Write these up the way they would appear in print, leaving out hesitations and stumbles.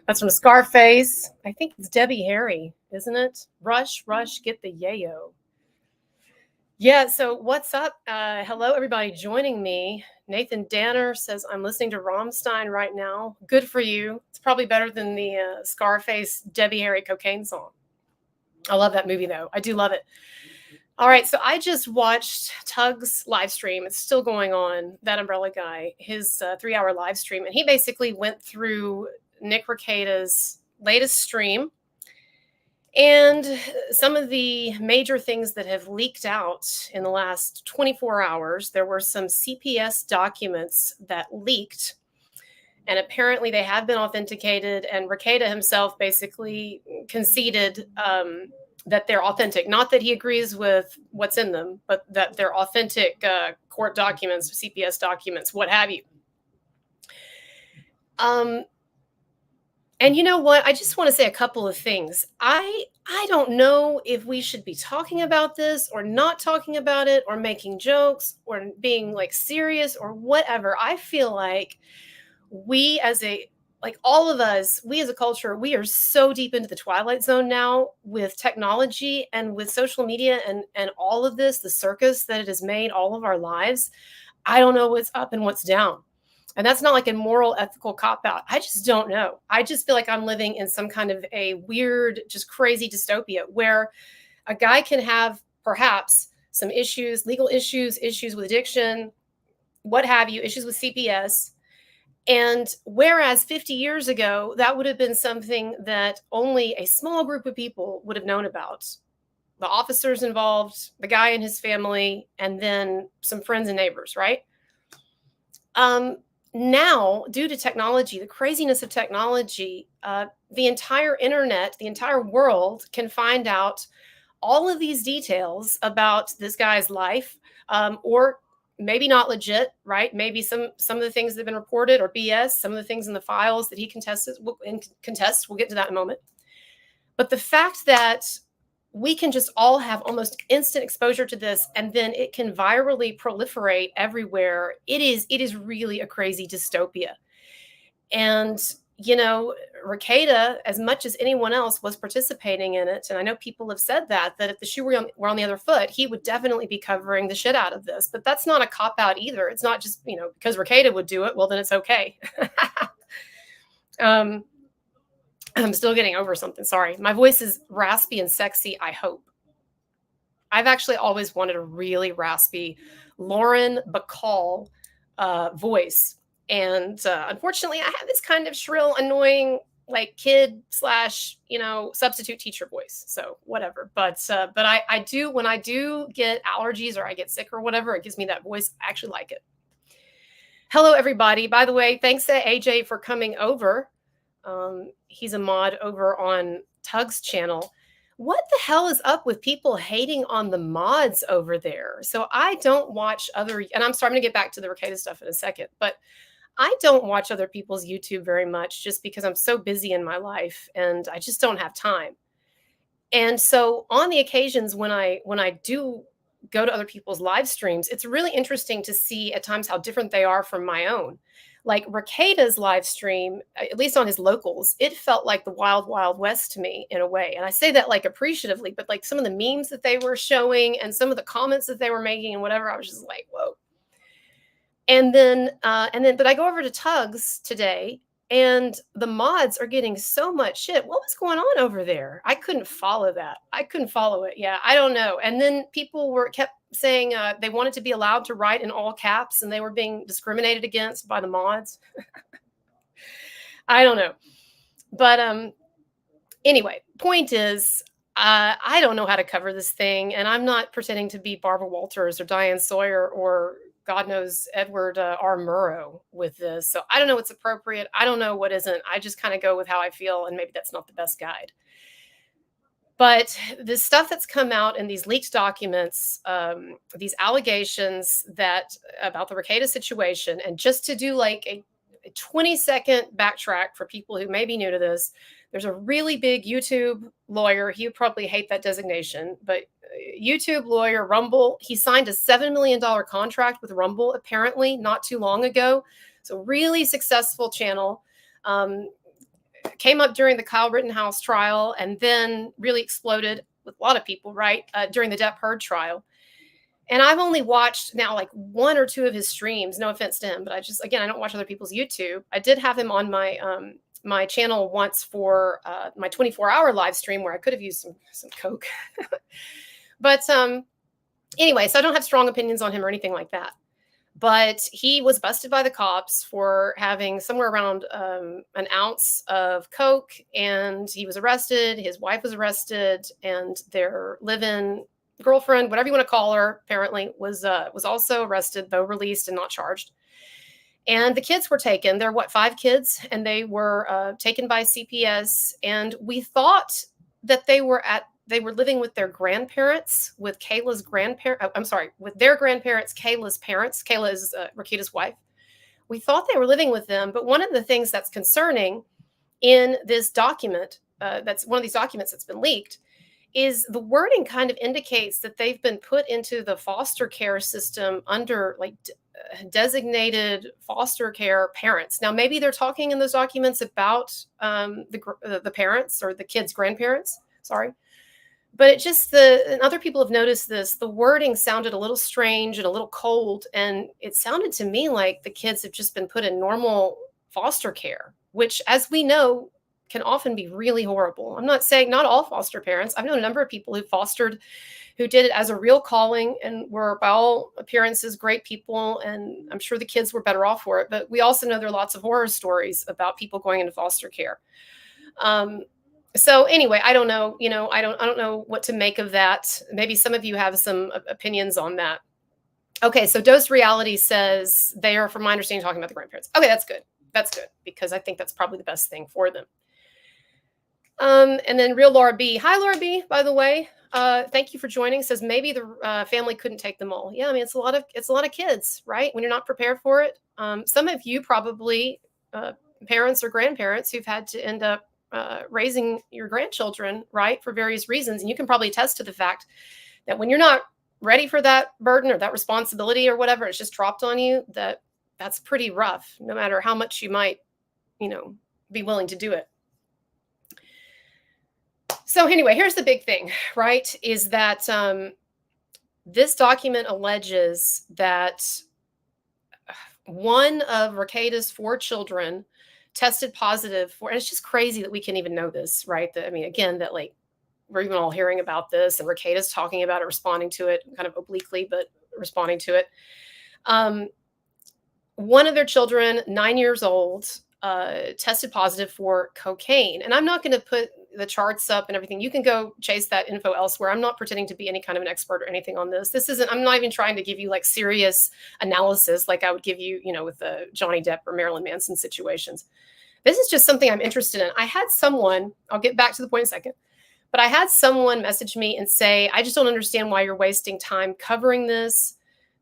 That's from Scarface. I think it's Debbie Harry, isn't it? Rush, rush, get the yayo. Yeah, so what's up? Hello, everybody joining me. Nathan Danner says, I'm listening to Rammstein right now. Good for you. It's probably better than the Scarface Debbie Harry cocaine song. I love that movie, though. I do love it. All right, so I just watched Tug's live stream. It's still going on, that Umbrella guy, his 3-hour live stream. And he basically went through Nick Rekieta's latest stream and some of the major things that have leaked out in the last 24 hours. There were some CPS documents that leaked, and apparently they have been authenticated. And Rekieta himself basically conceded that they're authentic. Not that he agrees with what's in them, but that they're authentic court documents, CPS documents, what have you. And you know what? I just want to say a couple of things. I don't know if we should be talking about this or not talking about it or making jokes or being like serious or whatever. I feel like we as a, like all of us, we as a culture, we are so deep into the twilight zone now with technology and with social media and all of this, the circus that it has made all of our lives. I don't know what's up and what's down. And that's not like a moral, ethical cop-out. I just don't know. I just feel like I'm living in some kind of a weird, just crazy dystopia where a guy can have perhaps some issues, legal issues, issues with addiction, what have you, issues with CPS. And whereas 50 years ago, that would have been something that only a small group of people would have known about. The officers involved, the guy and his family, and then some friends and neighbors, right? Now, due to technology, the craziness of technology, the entire internet, the entire world can find out all of these details about this guy's life, or maybe not legit, right? Maybe some of the things that have been reported or BS, some of the things in the files that he contests, we'll get to that in a moment. But the fact that we can just all have almost instant exposure to this, and then it can virally proliferate everywhere. It is really a crazy dystopia. And, you know, Rekieta, as much as anyone else, was participating in it. And I know people have said that if the shoe were on the other foot, he would definitely be covering the shit out of this. But that's not a cop-out either. It's not just, you know, because Rekieta would do it, well, then it's okay. I'm still getting over something. Sorry. My voice is raspy and sexy, I hope. I've actually always wanted a really raspy Lauren Bacall voice. And unfortunately, I have this kind of shrill, annoying, like kid / you know, substitute teacher voice. So whatever. But I do, when I do get allergies or I get sick or whatever, it gives me that voice. I actually like it. Hello, everybody. By the way, thanks to AJ for coming over. He's a mod over on Tug's channel. What the hell is up with people hating on the mods over there? So I don't watch other, and I'm starting to get back to the Rekieta stuff in a second, but I don't watch other people's YouTube very much just because I'm so busy in my life and I just don't have time. And so on the occasions when I do go to other people's live streams, it's really interesting to see at times how different they are from my own. Like Rekieta's live stream, at least on his locals, it felt like the wild, wild west to me in a way. And I say that like appreciatively, but like some of the memes that they were showing and some of the comments that they were making and whatever, I was just like, whoa. But I go over to Tugs today, and the mods are getting so much shit. What was going on over there? I couldn't follow that. I couldn't follow it. Yeah, I don't know. And then people kept saying they wanted to be allowed to write in all caps, and they were being discriminated against by the mods. I don't know. But anyway, point is, I don't know how to cover this thing, and I'm not pretending to be Barbara Walters or Diane Sawyer or God knows Edward R. Murrow with this. So I don't know what's appropriate. I don't know what isn't. I just kind of go with how I feel, and maybe that's not the best guide. But the stuff that's come out in these leaked documents, these allegations about the Rekieta situation, and just to do like a 20-second backtrack for people who may be new to this, there's a really big YouTube lawyer. He would probably hate that designation, but YouTube lawyer, Rumble, he signed a $7 million contract with Rumble, apparently, not too long ago. So really successful channel. Came up during the Kyle Rittenhouse trial and then really exploded with a lot of people, right, during the Depp Heard trial. And I've only watched now like one or two of his streams. No offense to him, but I don't watch other people's YouTube. I did have him on my channel once for my 24-hour live stream where I could have used some Coke. But anyway, so I don't have strong opinions on him or anything like that. But he was busted by the cops for having somewhere around an ounce of Coke, and he was arrested. His wife was arrested, and their live-in girlfriend, whatever you want to call her, apparently was also arrested, though released and not charged. And the kids were taken. There are 5 kids, and they were taken by CPS. And we thought that they were living with their grandparents, with Kayla's with their grandparents, Kayla's parents. Kayla is Rekieta's wife. We thought they were living with them, but one of the things that's concerning in this document, that's one of these documents that's been leaked, is the wording kind of indicates that they've been put into the foster care system under like designated foster care parents. Now, maybe they're talking in those documents about the parents or the kids' grandparents. Sorry. But it just, and other people have noticed this, the wording sounded a little strange and a little cold. And it sounded to me like the kids have just been put in normal foster care, which, as we know, can often be really horrible. I'm not saying not all foster parents. I've known a number of people who fostered, who did it as a real calling and were, by all appearances, great people. And I'm sure the kids were better off for it. But we also know there are lots of horror stories about people going into foster care. So anyway, I don't know, I don't know what to make of that. Maybe some of you have some opinions on that. Okay. So Dose Reality says they are, from my understanding, talking about the grandparents. Okay. That's good. That's good, because I think that's probably the best thing for them. And then Real Laura B. Hi, Laura B, by the way. Thank you for joining. Says maybe the family couldn't take them all. Yeah. I mean, it's a lot of kids, right? When you're not prepared for it. Some of you probably, parents or grandparents who've had to end up raising your grandchildren, right, for various reasons. And you can probably attest to the fact that when you're not ready for that burden or that responsibility or whatever, it's just dropped on you, that's pretty rough, no matter how much you might, be willing to do it. So anyway, here's the big thing, right, is that this document alleges that one of Rekieta's 4 children tested positive for, and it's just crazy that we can even know this, right? That like we're even all hearing about this, and Rekieta's talking about it, responding to it kind of obliquely, but responding to it. One of their children, 9 years old, tested positive for cocaine. And I'm not going to put the charts up and everything. You can go chase that info elsewhere. I'm not pretending to be any kind of an expert or anything on this. I'm not even trying to give you like serious analysis like I would give you, with the Johnny Depp or Marilyn Manson situations. This is just something I'm interested in. I had someone, I'll get back to the point in a second, but I had someone message me and say, I just don't understand why you're wasting time covering this,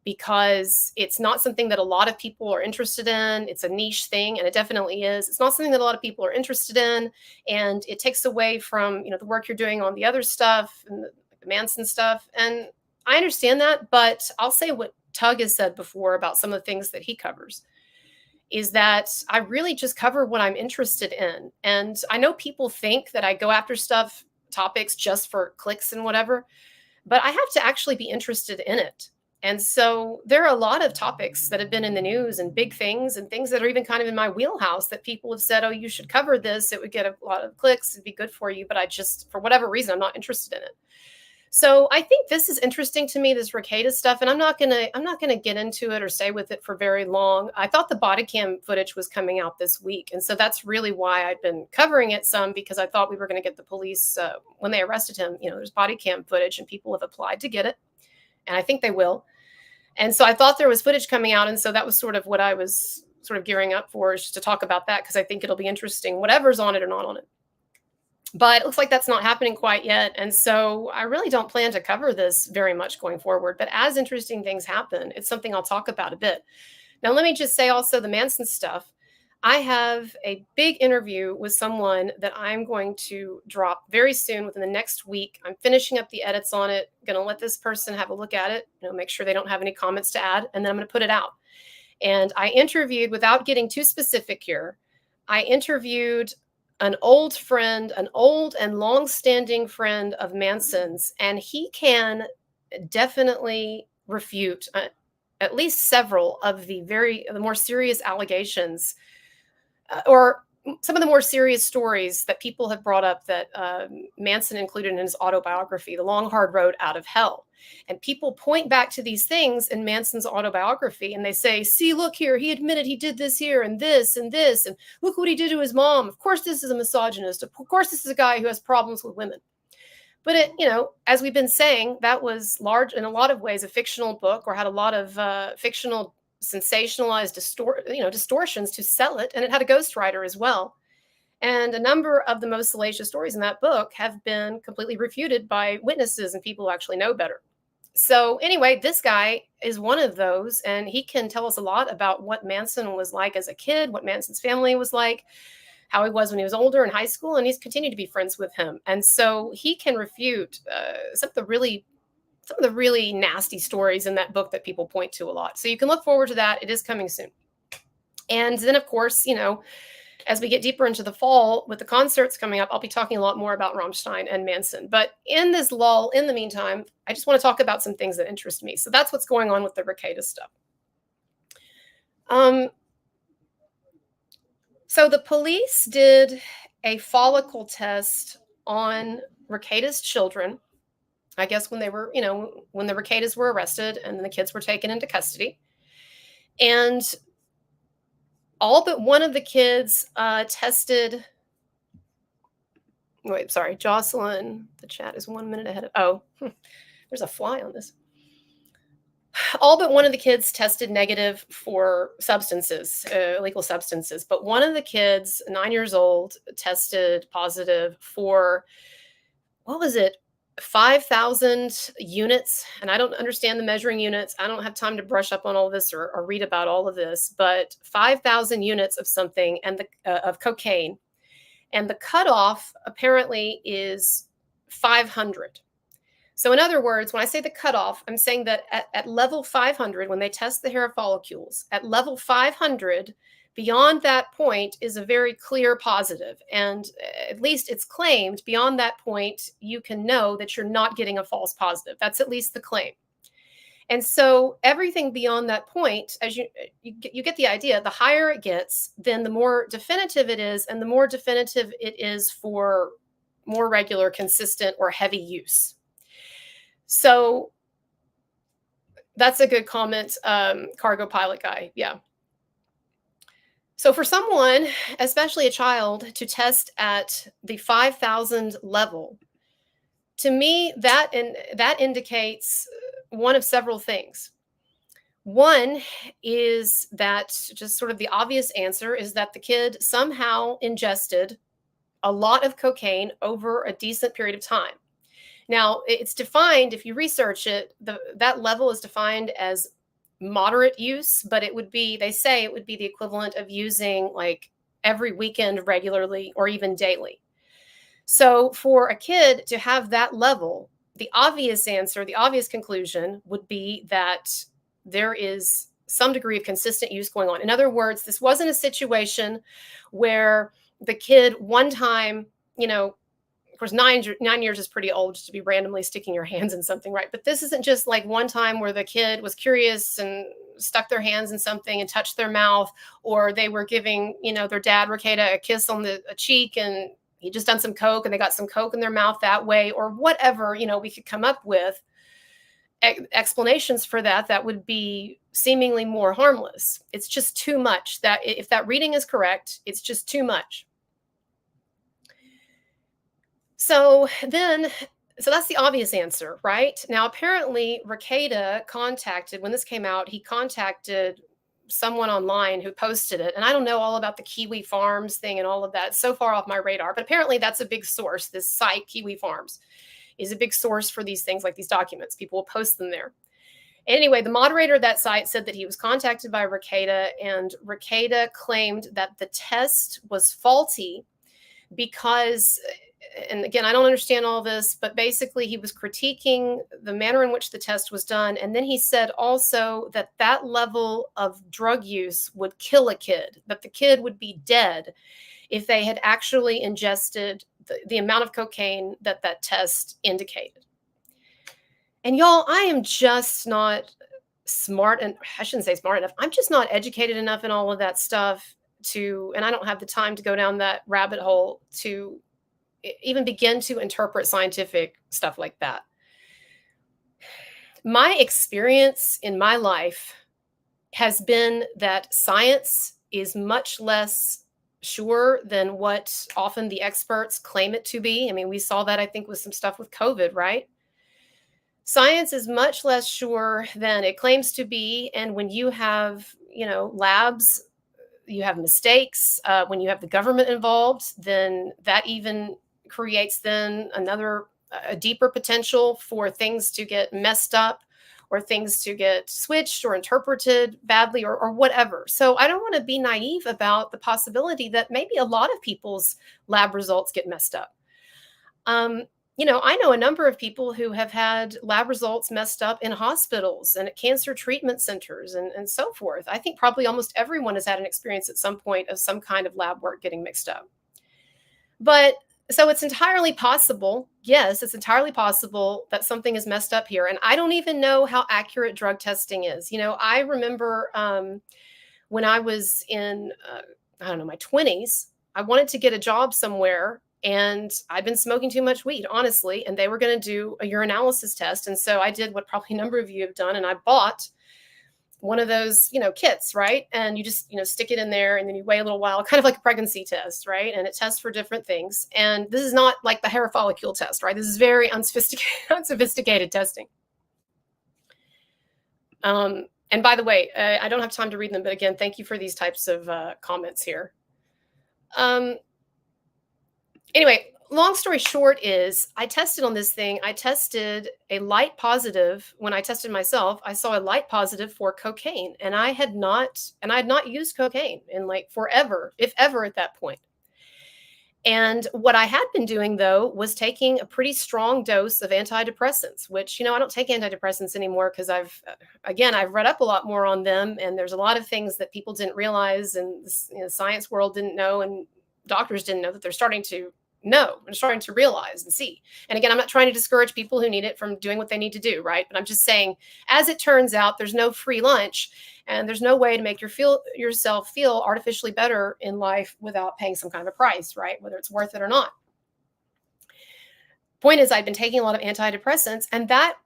because it's not something that a lot of people are interested in. It's a niche thing, and it definitely is. It's not something that a lot of people are interested in, and it takes away from, the work you're doing on the other stuff and the Manson stuff. And I understand that, but I'll say what Tug has said before about some of the things that he covers is that I really just cover what I'm interested in. And I know people think that I go after topics just for clicks and whatever, but I have to actually be interested in it. And so there are a lot of topics that have been in the news and big things and things that are even kind of in my wheelhouse that people have said, oh, you should cover this. It would get a lot of clicks. It'd be good for you. But I just, for whatever reason, I'm not interested in it. So I think this is interesting to me, this Rekieta stuff, and I'm not gonna get into it or stay with it for very long. I thought the body cam footage was coming out this week, and so that's really why I've been covering it some, because I thought we were going to get the police when they arrested him. There's body cam footage, and people have applied to get it, and I think they will. And so I thought there was footage coming out, and so that was sort of what I was sort of gearing up for, is just to talk about that, because I think it'll be interesting, whatever's on it or not on it. But it looks like that's not happening quite yet. And so I really don't plan to cover this very much going forward. But as interesting things happen, it's something I'll talk about a bit. Now, let me just say also the Manson stuff. I have a big interview with someone that I'm going to drop very soon, within the next week. I'm finishing up the edits on it, going to let this person have a look at it, make sure they don't have any comments to add, and then I'm going to put it out. And I interviewed, without getting too specific here, I interviewed an old friend, an old and long-standing friend of Manson's, and he can definitely refute at least several of the more serious allegations, or some of the more serious stories that people have brought up that Manson included in his autobiography, The Long Hard Road Out of Hell. And people point back to these things in Manson's autobiography, and they say, see, look here, he admitted he did this here and this, and look what he did to his mom. Of course, this is a misogynist. Of course, this is a guy who has problems with women. But as we've been saying, that was large, in a lot of ways, a fictional book, or had a lot of fictional sensationalized distortions to sell it. And it had a ghostwriter as well. And a number of the most salacious stories in that book have been completely refuted by witnesses and people who actually know better. So anyway, this guy is one of those, and he can tell us a lot about what Manson was like as a kid, what Manson's family was like, how he was when he was older in high school, and he's continued to be friends with him. And so he can refute some of the really nasty stories in that book that people point to a lot. So you can look forward to that. It is coming soon. And then, of course, as we get deeper into the fall with the concerts coming up, I'll be talking a lot more about Rammstein and Manson. But in this lull, in the meantime, I just want to talk about some things that interest me. So that's what's going on with the Rekieta stuff. So the police did a follicle test on Rekieta's children, I guess when they were, when the Rekietas were arrested and then the kids were taken into custody. And all but one of the kids tested. Wait, sorry, Jocelyn. The chat is 1 minute ahead of. There's a fly on this. All but one of the kids tested negative for substances, illegal substances. But one of the kids, 9 years old, tested positive for, what was it? 5,000 units. And I don't understand the measuring units. I don't have time to brush up on all this or read about all of this, but 5,000 units of something, and of cocaine. And the cutoff apparently is 500. So in other words, when I say the cutoff, I'm saying that at level 500, when they test the hair follicles, at level 500, beyond that point is a very clear positive. And at least it's claimed beyond that point, you can know that you're not getting a false positive. That's at least the claim. And so everything beyond that point, as you get the idea, the higher it gets, then the more definitive it is, and the more definitive it is for more regular, consistent, or heavy use. So that's a good comment, cargo pilot guy. Yeah. So for someone, especially a child, to test at the 5,000 level, to me, that indicates one of several things. One is that, just sort of the obvious answer, is that the kid somehow ingested a lot of cocaine over a decent period of time. Now, it's defined, if you research it, that level is defined as moderate use, but they say it would be the equivalent of using like every weekend regularly or even daily. So for a kid to have that level, the obvious answer, the obvious conclusion would be that there is some degree of consistent use going on. In other words, this wasn't a situation where the kid one time, of course, 9 years is pretty old just to be randomly sticking your hands in something, right? But this isn't just like one time where the kid was curious and stuck their hands in something and touched their mouth, or they were giving, their dad, Rekieta, a kiss on the cheek and he just done some Coke and they got some Coke in their mouth that way, or whatever, we could come up with explanations for that would be seemingly more harmless. It's just too much. That if that reading is correct, it's just too much. So that's the obvious answer, right? Now, apparently Rekieta when this came out, he contacted someone online who posted it. And I don't know all about the Kiwi Farms thing and all of that. It's so far off my radar, but apparently that's a big source. This site, Kiwi Farms, is a big source for these things, like these documents. People will post them there. Anyway, the moderator of that site said that he was contacted by Rekieta, and Rekieta claimed that the test was faulty because, and again, I don't understand all this, but basically he was critiquing the manner in which the test was done. And then he said also that level of drug use would kill a kid, that the kid would be dead if they had actually ingested the amount of cocaine that test indicated. And y'all, I am just not smart, and I shouldn't say smart enough. I'm just not educated enough in all of that stuff and I don't have the time to go down that rabbit hole to even begin to interpret scientific stuff like that. My experience in my life has been that science is much less sure than what often the experts claim it to be. I mean, we saw that, I think, with some stuff with COVID, right? Science is much less sure than it claims to be. And when you have, labs, you have mistakes. When you have the government involved, then that even creates then a deeper potential for things to get messed up, or things to get switched or interpreted badly, or whatever. So I don't want to be naive about the possibility that maybe a lot of people's lab results get messed up. I know a number of people who have had lab results messed up in hospitals and at cancer treatment centers and so forth. I think probably almost everyone has had an experience at some point of some kind of lab work getting mixed up. But so it's entirely possible. Yes, it's entirely possible that something is messed up here. And I don't even know how accurate drug testing is. I remember when I was in, my 20s, I wanted to get a job somewhere. And I'd been smoking too much weed, honestly, and they were going to do a urinalysis test. And so I did what probably a number of you have done, and I bought one of those, kits, right? And you just, stick it in there, and then you wait a little while, kind of like a pregnancy test, right? And it tests for different things. And this is not like the hair follicle test, right? This is very unsophisticated testing. And by the way, I don't have time to read them, but again, thank you for these types of comments here. Anyway, long story short is I tested on this thing. I tested a light positive. When I tested myself, I saw a light positive for cocaine, and I had not used cocaine in like forever, if ever, at that point. And what I had been doing, though, was taking a pretty strong dose of antidepressants, which, I don't take antidepressants anymore because I've read up a lot more on them. And there's a lot of things that people didn't realize, and the science world didn't know, and doctors didn't know, that they're starting to know and starting to realize and see. And again, I'm not trying to discourage people who need it from doing what they need to do, right? But I'm just saying, as it turns out, there's no free lunch, and there's no way to make yourself feel artificially better in life without paying some kind of a price, right? Whether it's worth it or not. Point is, I'd been taking a lot of antidepressants, and that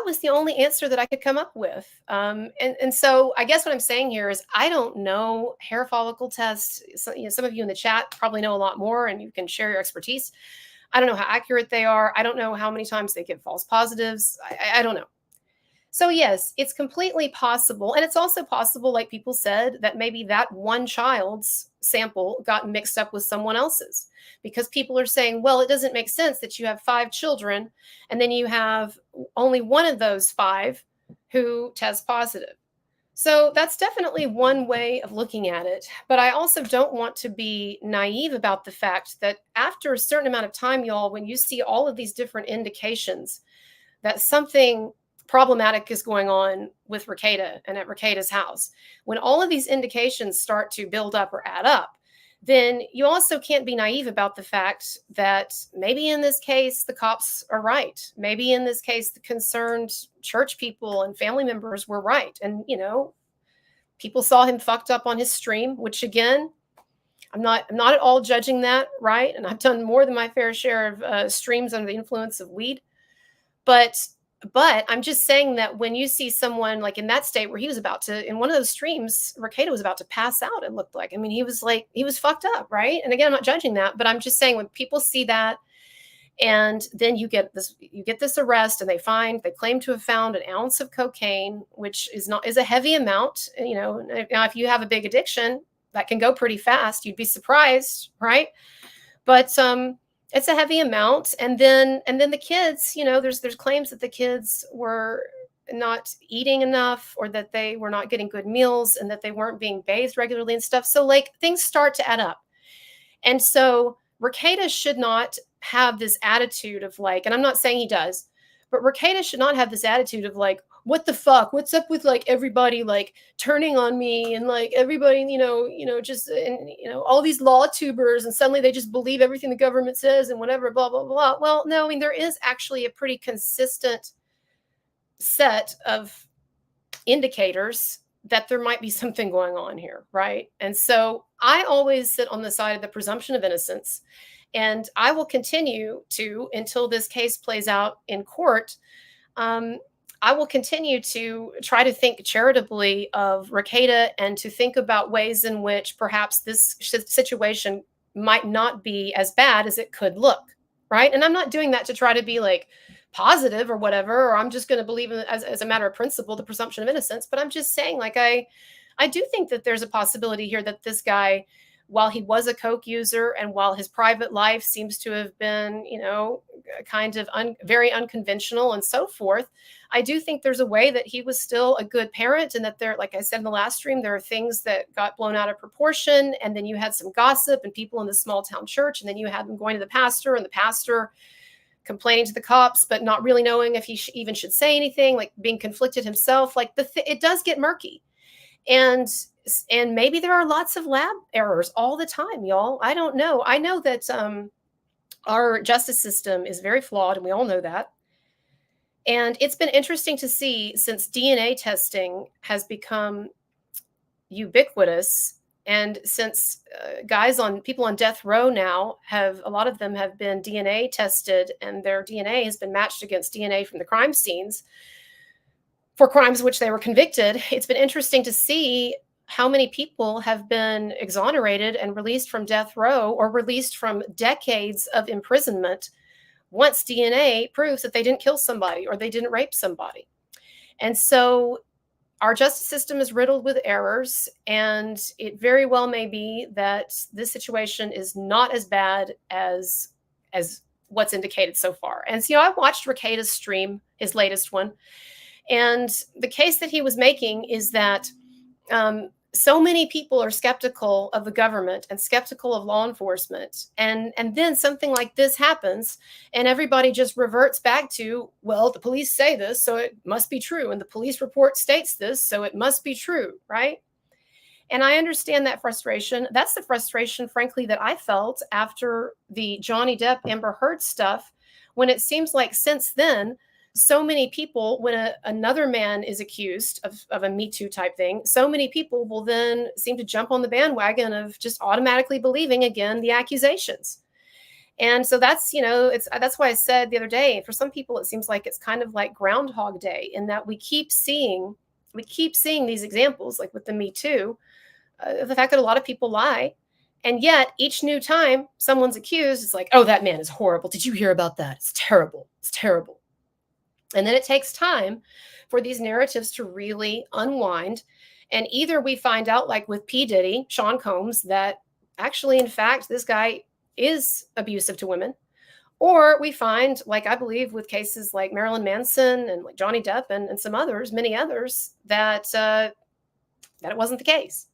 was the only answer that I could come up with. And so I guess what I'm saying here is I don't know hair follicle tests. So, some of you in the chat probably know a lot more, and you can share your expertise. I don't know how accurate they are. I don't know how many times they give false positives. I don't know. So yes, it's completely possible. And it's also possible, like people said, that maybe that one child's sample got mixed up with someone else's, because people are saying, well, it doesn't make sense that you have 5 children and then you have only one of those 5 who tests positive. So that's definitely one way of looking at it. But I also don't want to be naive about the fact that after a certain amount of time, y'all, when you see all of these different indications that something problematic is going on with Rekieta and at Rekieta's house, when all of these indications start to build up or add up, then you also can't be naive about the fact that maybe in this case, the cops are right. Maybe in this case, the concerned church people and family members were right. And, people saw him fucked up on his stream, which again, I'm not at all judging that, right? And I've done more than my fair share of streams under the influence of weed. But I'm just saying that when you see someone like in that state where he was about to, in one of those streams, Rekieta was about to pass out, it looked like. I mean, he was fucked up, right? And again, I'm not judging that, but I'm just saying when people see that, and then you get this arrest, and they claim to have found an ounce of cocaine, which is a heavy amount. Now if you have a big addiction, that can go pretty fast. You'd be surprised, right? But it's a heavy amount. And then the kids, there's claims that the kids were not eating enough, or that they were not getting good meals, and that they weren't being bathed regularly and stuff. So like things start to add up. And so Rekieta should not have this attitude of like, and I'm not saying he does, but Rekieta should not have this attitude of like, what the fuck? What's up with like everybody like turning on me, and like everybody, just, and all these law tubers, and suddenly they just believe everything the government says and whatever, blah, blah, blah. Well, no, I mean, there is actually a pretty consistent set of indicators that there might be something going on here, right? And so I always sit on the side of the presumption of innocence, and I will continue to until this case plays out in court. I will continue to try to think charitably of Rekieta, and to think about ways in which perhaps this situation might not be as bad as it could look, right? And I'm not doing that to try to be like positive or whatever, or I'm just going to believe in, as a matter of principle, the presumption of innocence. But I'm just saying, like, I do think that there's a possibility here that this guy, while he was a coke user, and while his private life seems to have been, kind of very unconventional and so forth, I do think there's a way that he was still a good parent, and that there, like I said in the last stream, there are things that got blown out of proportion, and then you had some gossip and people in the small town church, and then you had them going to the pastor, and the pastor complaining to the cops, but not really knowing if he even should say anything, like being conflicted himself. Like it does get murky. And maybe there are lots of lab errors all the time, y'all. I don't know. I know that our justice system is very flawed, and we all know that. And it's been interesting to see, since DNA testing has become ubiquitous, and since people on death row now a lot of them have been DNA tested, and their DNA has been matched against DNA from the crime scenes for crimes which they were convicted. It's been interesting to see how many people have been exonerated and released from death row, or released from decades of imprisonment, once DNA proves that they didn't kill somebody or they didn't rape somebody. And so our justice system is riddled with errors, and it very well may be that this situation is not as bad as what's indicated so far. And so, I watched Rekieta's stream, his latest one, and the case that he was making is that so many people are skeptical of the government and skeptical of law enforcement. And then something like this happens, and everybody just reverts back to, well, the police say this, so it must be true. And the police report states this, so it must be true, right? And I understand that frustration. That's the frustration, frankly, that I felt after the Johnny Depp Amber Heard stuff, when it seems like since then, so many people, when another man is accused of a Me Too type thing, so many people will then seem to jump on the bandwagon of just automatically believing again the accusations. And so that's, that's why I said the other day, for some people, it seems like it's kind of like Groundhog Day, in that we keep seeing these examples, like with the Me Too, the fact that a lot of people lie. And yet each new time someone's accused, it's like, oh, that man is horrible. Did you hear about that? It's terrible. It's terrible. And then it takes time for these narratives to really unwind. And either we find out, like with P. Diddy, Sean Combs, that actually, in fact, this guy is abusive to women. Or we find, like I believe with cases like Marilyn Manson and like Johnny Depp and some others, many others, that it wasn't the case.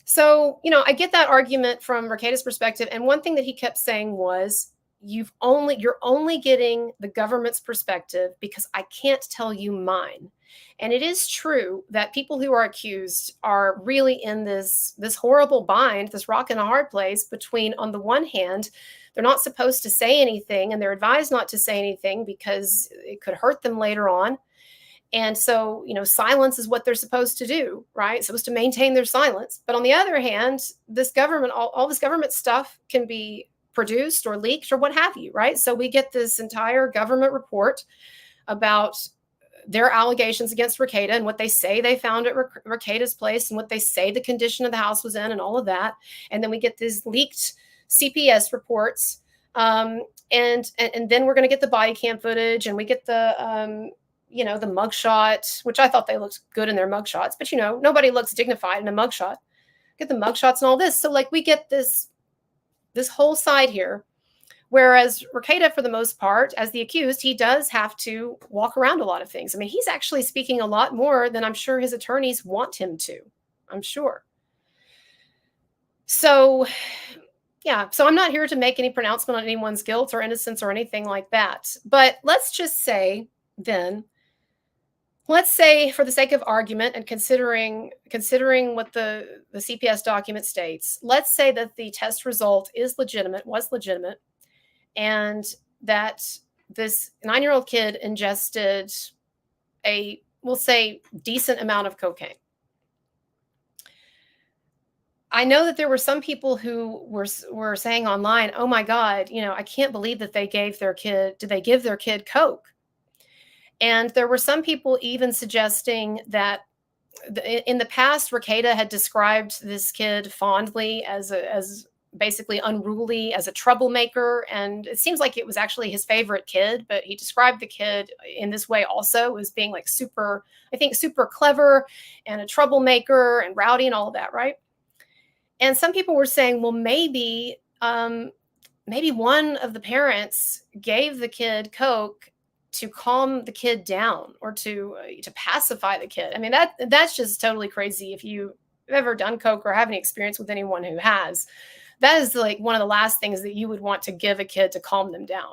So, I get that argument from Rekieta's perspective. And one thing that he kept saying was, you're only getting the government's perspective because I can't tell you mine. And it is true that people who are accused are really in this horrible bind, this rock and a hard place between, on the one hand, they're not supposed to say anything and they're advised not to say anything because it could hurt them later on. And so, silence is what they're supposed to do, right? Supposed to maintain their silence. But on the other hand, this government, all this government stuff can be produced or leaked or what have you, right? So we get this entire government report about their allegations against Rekieta and what they say they found at Rekieta's place and what they say the condition of the house was in and all of that. And then we get these leaked CPS reports. And then we're going to get the body cam footage, and we get the mugshot, which I thought they looked good in their mugshots, but nobody looks dignified in a mugshot. Get the mugshots and all this. So like we get this whole side here. Whereas Rekieta, for the most part, as the accused, he does have to walk around a lot of things. I mean, he's actually speaking a lot more than I'm sure his attorneys want him to. I'm sure. So, yeah. So I'm not here to make any pronouncement on anyone's guilt or innocence or anything like that. But let's just say then, let's say for the sake of argument and considering what the CPS document states, let's say that the test result was legitimate, and that this 9-year-old kid ingested we'll say, decent amount of cocaine. I know that there were some people who were saying online, oh my God, I can't believe that did they give their kid Coke? And there were some people even suggesting that in the past, Rekieta had described this kid fondly as basically unruly, as a troublemaker. And it seems like it was actually his favorite kid, but he described the kid in this way also, as being like super clever and a troublemaker and rowdy and all of that, right? And some people were saying, well, maybe one of the parents gave the kid Coke to calm the kid down or to pacify the kid. I mean, that's just totally crazy. If you've ever done Coke or have any experience with anyone who has, that is like one of the last things that you would want to give a kid to calm them down.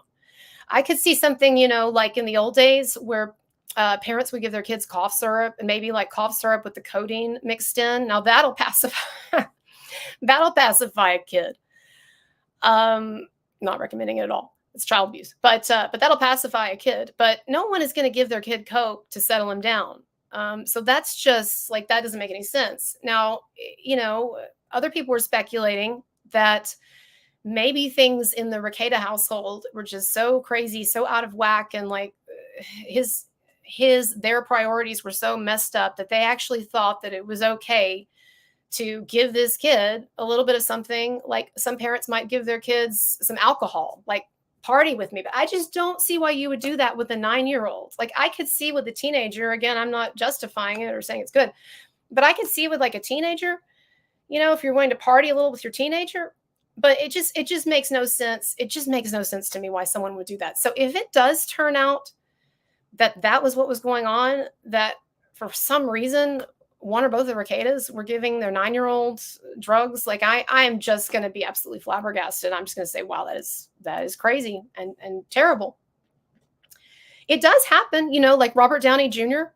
I could see something, like in the old days where parents would give their kids cough syrup, and maybe like cough syrup with the codeine mixed in. Now that'll pacify a kid. Not recommending it at all. It's child abuse, but that'll pacify a kid. But no one is going to give their kid Coke to settle him down. So that's just like, that doesn't make any sense. Now, other people were speculating that maybe things in the Rekieta household were just so crazy, so out of whack, and like their priorities were so messed up that they actually thought that it was okay to give this kid a little bit of something, like some parents might give their kids some alcohol, like party with me. But I just don't see why you would do that with a 9-year-old. Like I could see with a teenager, again, I'm not justifying it or saying it's good, but I could see with like a teenager, if you're going to party a little with your teenager, but it just makes no sense. It just makes no sense to me why someone would do that. So if it does turn out that was what was going on, that for some reason, one or both of the Rekietas were giving their 9-year-olds drugs, like I am just going to be absolutely flabbergasted. I'm just going to say, wow, that is crazy and terrible. It does happen, like Robert Downey Jr.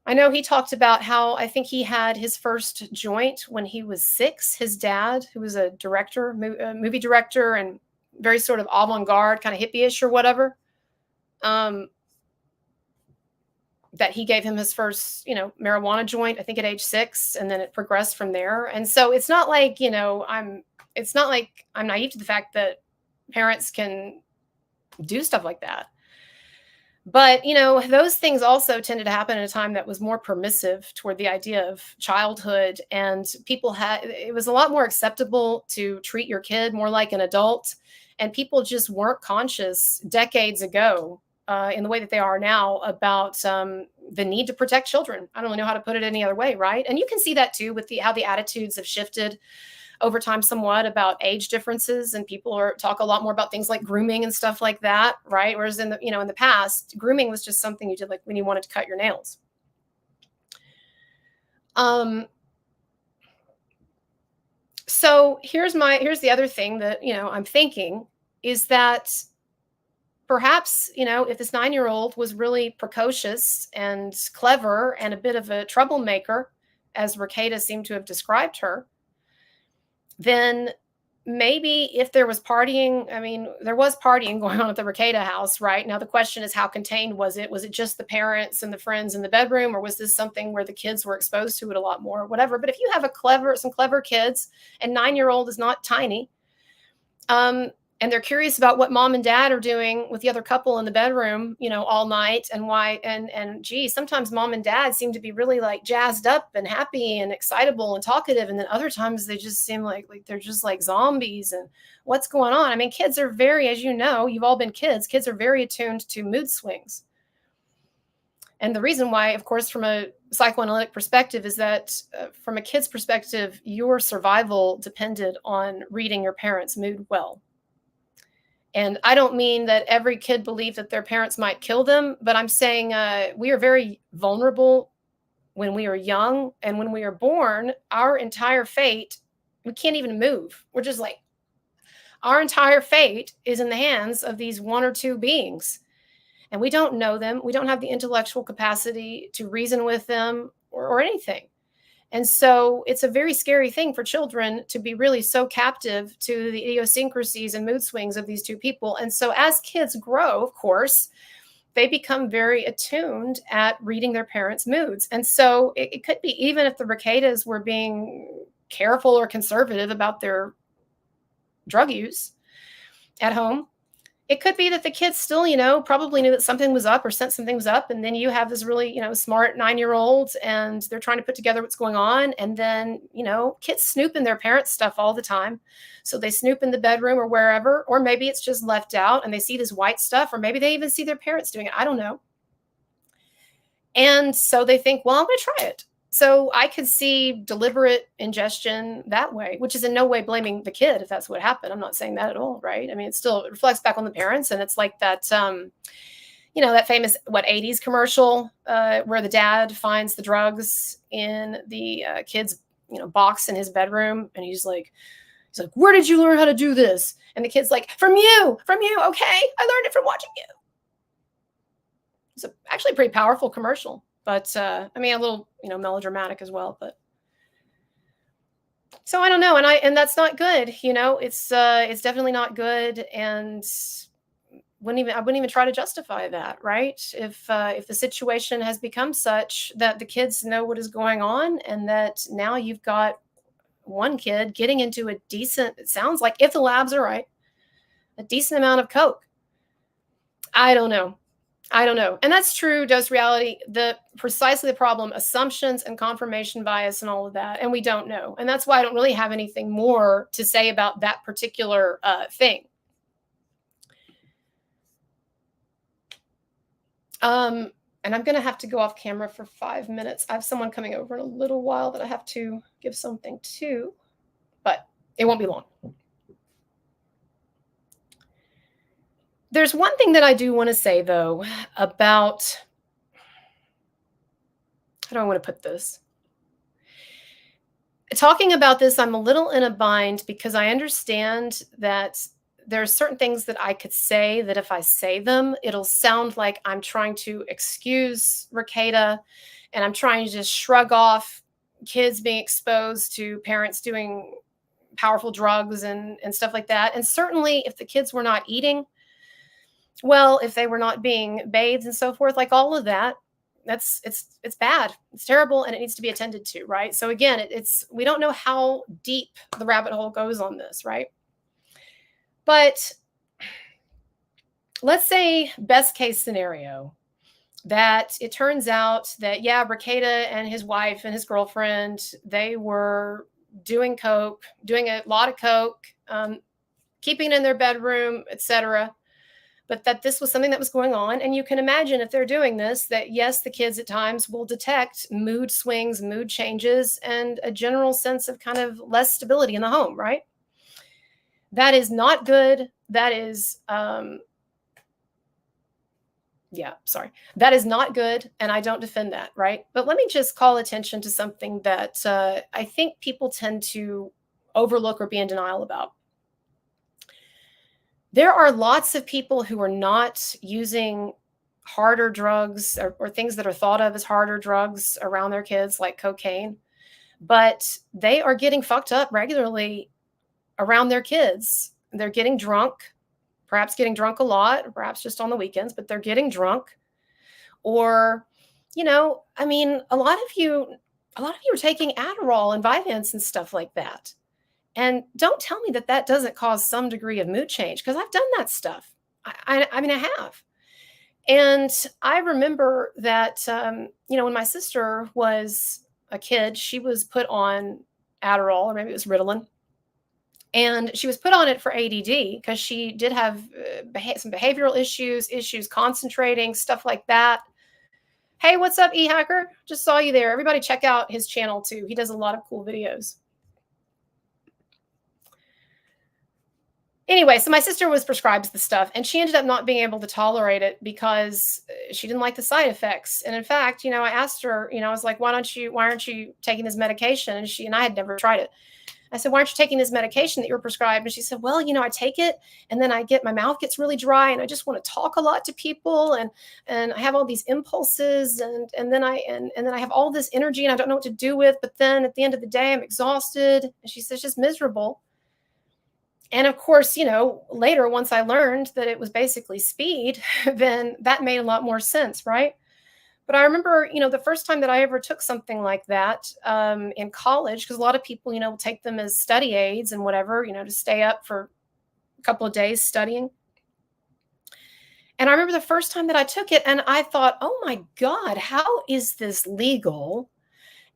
I know he talked about how I think he had his first joint when he was 6. His dad, who was a director, movie director, and very sort of avant-garde, kind of hippie-ish or whatever, that he gave him his first, marijuana joint, I think at age 6, and then it progressed from there. And so it's not like, I'm naive to the fact that parents can do stuff like that. But, those things also tended to happen at a time that was more permissive toward the idea of childhood, and it was a lot more acceptable to treat your kid more like an adult, and people just weren't conscious decades ago in the way that they are now about the need to protect children. I don't really know how to put it any other way, right? And you can see that too with how the attitudes have shifted over time somewhat about age differences, and people talk a lot more about things like grooming and stuff like that, right? Whereas in the past, grooming was just something you did like when you wanted to cut your nails. So here's the other thing that I'm thinking is that perhaps, if this 9-year-old was really precocious and clever and a bit of a troublemaker, as Rekieta seemed to have described her, then maybe if there was partying, there was partying going on at the Rekieta house, right? Now, the question is, how contained was it? Was it just the parents and the friends in the bedroom, or was this something where the kids were exposed to it a lot more, whatever? But if you have some clever kids, and 9-year-old is not tiny, and they're curious about what mom and dad are doing with the other couple in the bedroom, all night, and why, and gee, sometimes mom and dad seem to be really like jazzed up and happy and excitable and talkative. And then other times they just seem like they're just like zombies, and what's going on? Kids are very, as you know, you've all been kids are very attuned to mood swings. And the reason why, of course, from a psychoanalytic perspective, is that from a kid's perspective, your survival depended on reading your parents' mood well. And I don't mean that every kid believed that their parents might kill them, but I'm saying we are very vulnerable when we are young. And when we are born, our entire fate, we can't even move. We're just like, our entire fate is in the hands of these one or two beings. And we don't know them. We don't have the intellectual capacity to reason with them or anything. And so it's a very scary thing for children to be really so captive to the idiosyncrasies and mood swings of these two people. And so as kids grow, of course, they become very attuned at reading their parents' moods. And so it could be, even if the Rekietas were being careful or conservative about their drug use at home, it could be that the kids still, probably knew that something was up or sensed something was up. And then you have this really, smart 9-year-old, and they're trying to put together what's going on. And then, kids snoop in their parents' stuff all the time. So they snoop in the bedroom or wherever, or maybe it's just left out and they see this white stuff, or maybe they even see their parents doing it. I don't know. And so they think, well, I'm going to try it. So I could see deliberate ingestion that way, which is in no way blaming the kid if that's what happened. I'm not saying that at all, right? It still reflects back on the parents. And it's like that, that famous, 80s commercial where the dad finds the drugs in the kid's, box in his bedroom. And he's like, where did you learn how to do this? And the kid's like, from you. Okay, I learned it from watching you. It's actually a pretty powerful commercial. But a little, melodramatic as well. But so I don't know, and that's not good. It's definitely not good, and I wouldn't even try to justify that, right? If the situation has become such that the kids know what is going on, and that now you've got one kid getting into a decent, it sounds like, if the labs are right, a decent amount of coke. I don't know. And that's true dose reality, precisely the problem, assumptions and confirmation bias and all of that. And we don't know. And that's why I don't really have anything more to say about that particular thing. And I'm going to have to go off camera for 5 minutes. I have someone coming over in a little while that I have to give something to, but it won't be long. There's one thing that I do want to say, though, about, how do I want to put this? Talking about this, I'm a little in a bind because I understand that there are certain things that I could say that if I say them, it'll sound like I'm trying to excuse Rekieta, and I'm trying to just shrug off kids being exposed to parents doing powerful drugs and stuff like that. And certainly if the kids were not eating well, if they were not being bathed and so forth, like all of that, it's bad. It's terrible, and it needs to be attended to, right? So again, we don't know how deep the rabbit hole goes on this, right? But let's say best case scenario that it turns out that, yeah, Rekieta and his wife and his girlfriend, they were doing coke, doing a lot of coke, keeping it in their bedroom, etc., but that this was something that was going on. And you can imagine, if they're doing this, that yes, the kids at times will detect mood swings, mood changes, and a general sense of kind of less stability in the home, right? That is not good. That is, that is not good. And I don't defend that, right? But let me just call attention to something that I think people tend to overlook or be in denial about. There are lots of people who are not using harder drugs or things that are thought of as harder drugs around their kids, like cocaine, but they are getting fucked up regularly around their kids. They're getting drunk, perhaps getting drunk a lot, perhaps just on the weekends, but they're getting drunk. Or, I mean, a lot of you are taking Adderall and Vyvanse and stuff like that. And don't tell me that that doesn't cause some degree of mood change, because I've done that stuff. I mean, I have. And I remember that, when my sister was a kid, she was put on Adderall, or maybe it was Ritalin. And she was put on it for ADD because she did have some behavioral issues concentrating, stuff like that. Hey, what's up, E-Hacker? Just saw you there. Everybody check out his channel too. He does a lot of cool videos. Anyway, so my sister was prescribed the stuff, and she ended up not being able to tolerate it because she didn't like the side effects. And in fact, I asked her, I was like, why aren't you taking this medication? And I had never tried it. I said, why aren't you taking this medication that you were prescribed? And she said, well, I take it and then my mouth gets really dry and I just want to talk a lot to people. And I have all these impulses and then I have all this energy and I don't know what to do with. But then at the end of the day, I'm exhausted. And she says, just miserable. And of course, later, once I learned that it was basically speed, then that made a lot more sense, right? But I remember, the first time that I ever took something like that in college, because a lot of people, will take them as study aids and whatever, to stay up for a couple of days studying. And I remember the first time that I took it and I thought, oh my God, how is this legal?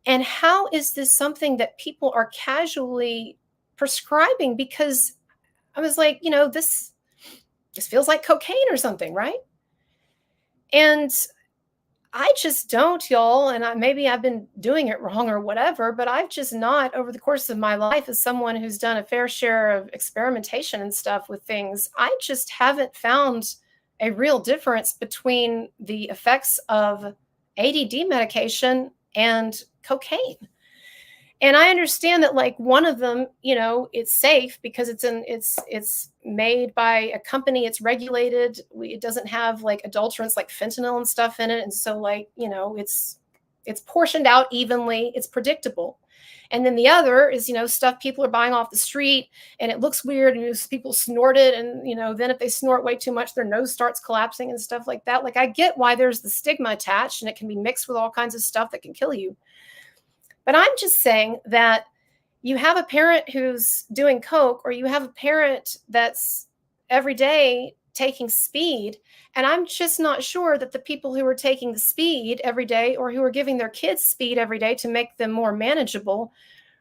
And how is this something that people are casually prescribing? Because I was like, this feels like cocaine or something, right? And I just don't, y'all. And maybe I've been doing it wrong or whatever, but I've just not, over the course of my life, as someone who's done a fair share of experimentation and stuff with things, I just haven't found a real difference between the effects of ADD medication and cocaine. And I understand that, like, one of them, it's safe because it's made by a company, it's regulated. It doesn't have like adulterants like fentanyl and stuff in it. And so, like, it's portioned out evenly, it's predictable. And then the other is, stuff people are buying off the street and it looks weird and people snort it. And, then if they snort way too much, their nose starts collapsing and stuff like that. Like, I get why there's the stigma attached and it can be mixed with all kinds of stuff that can kill you. But I'm just saying that you have a parent who's doing coke, or you have a parent that's every day taking speed. And I'm just not sure that the people who are taking the speed every day, or who are giving their kids speed every day to make them more manageable,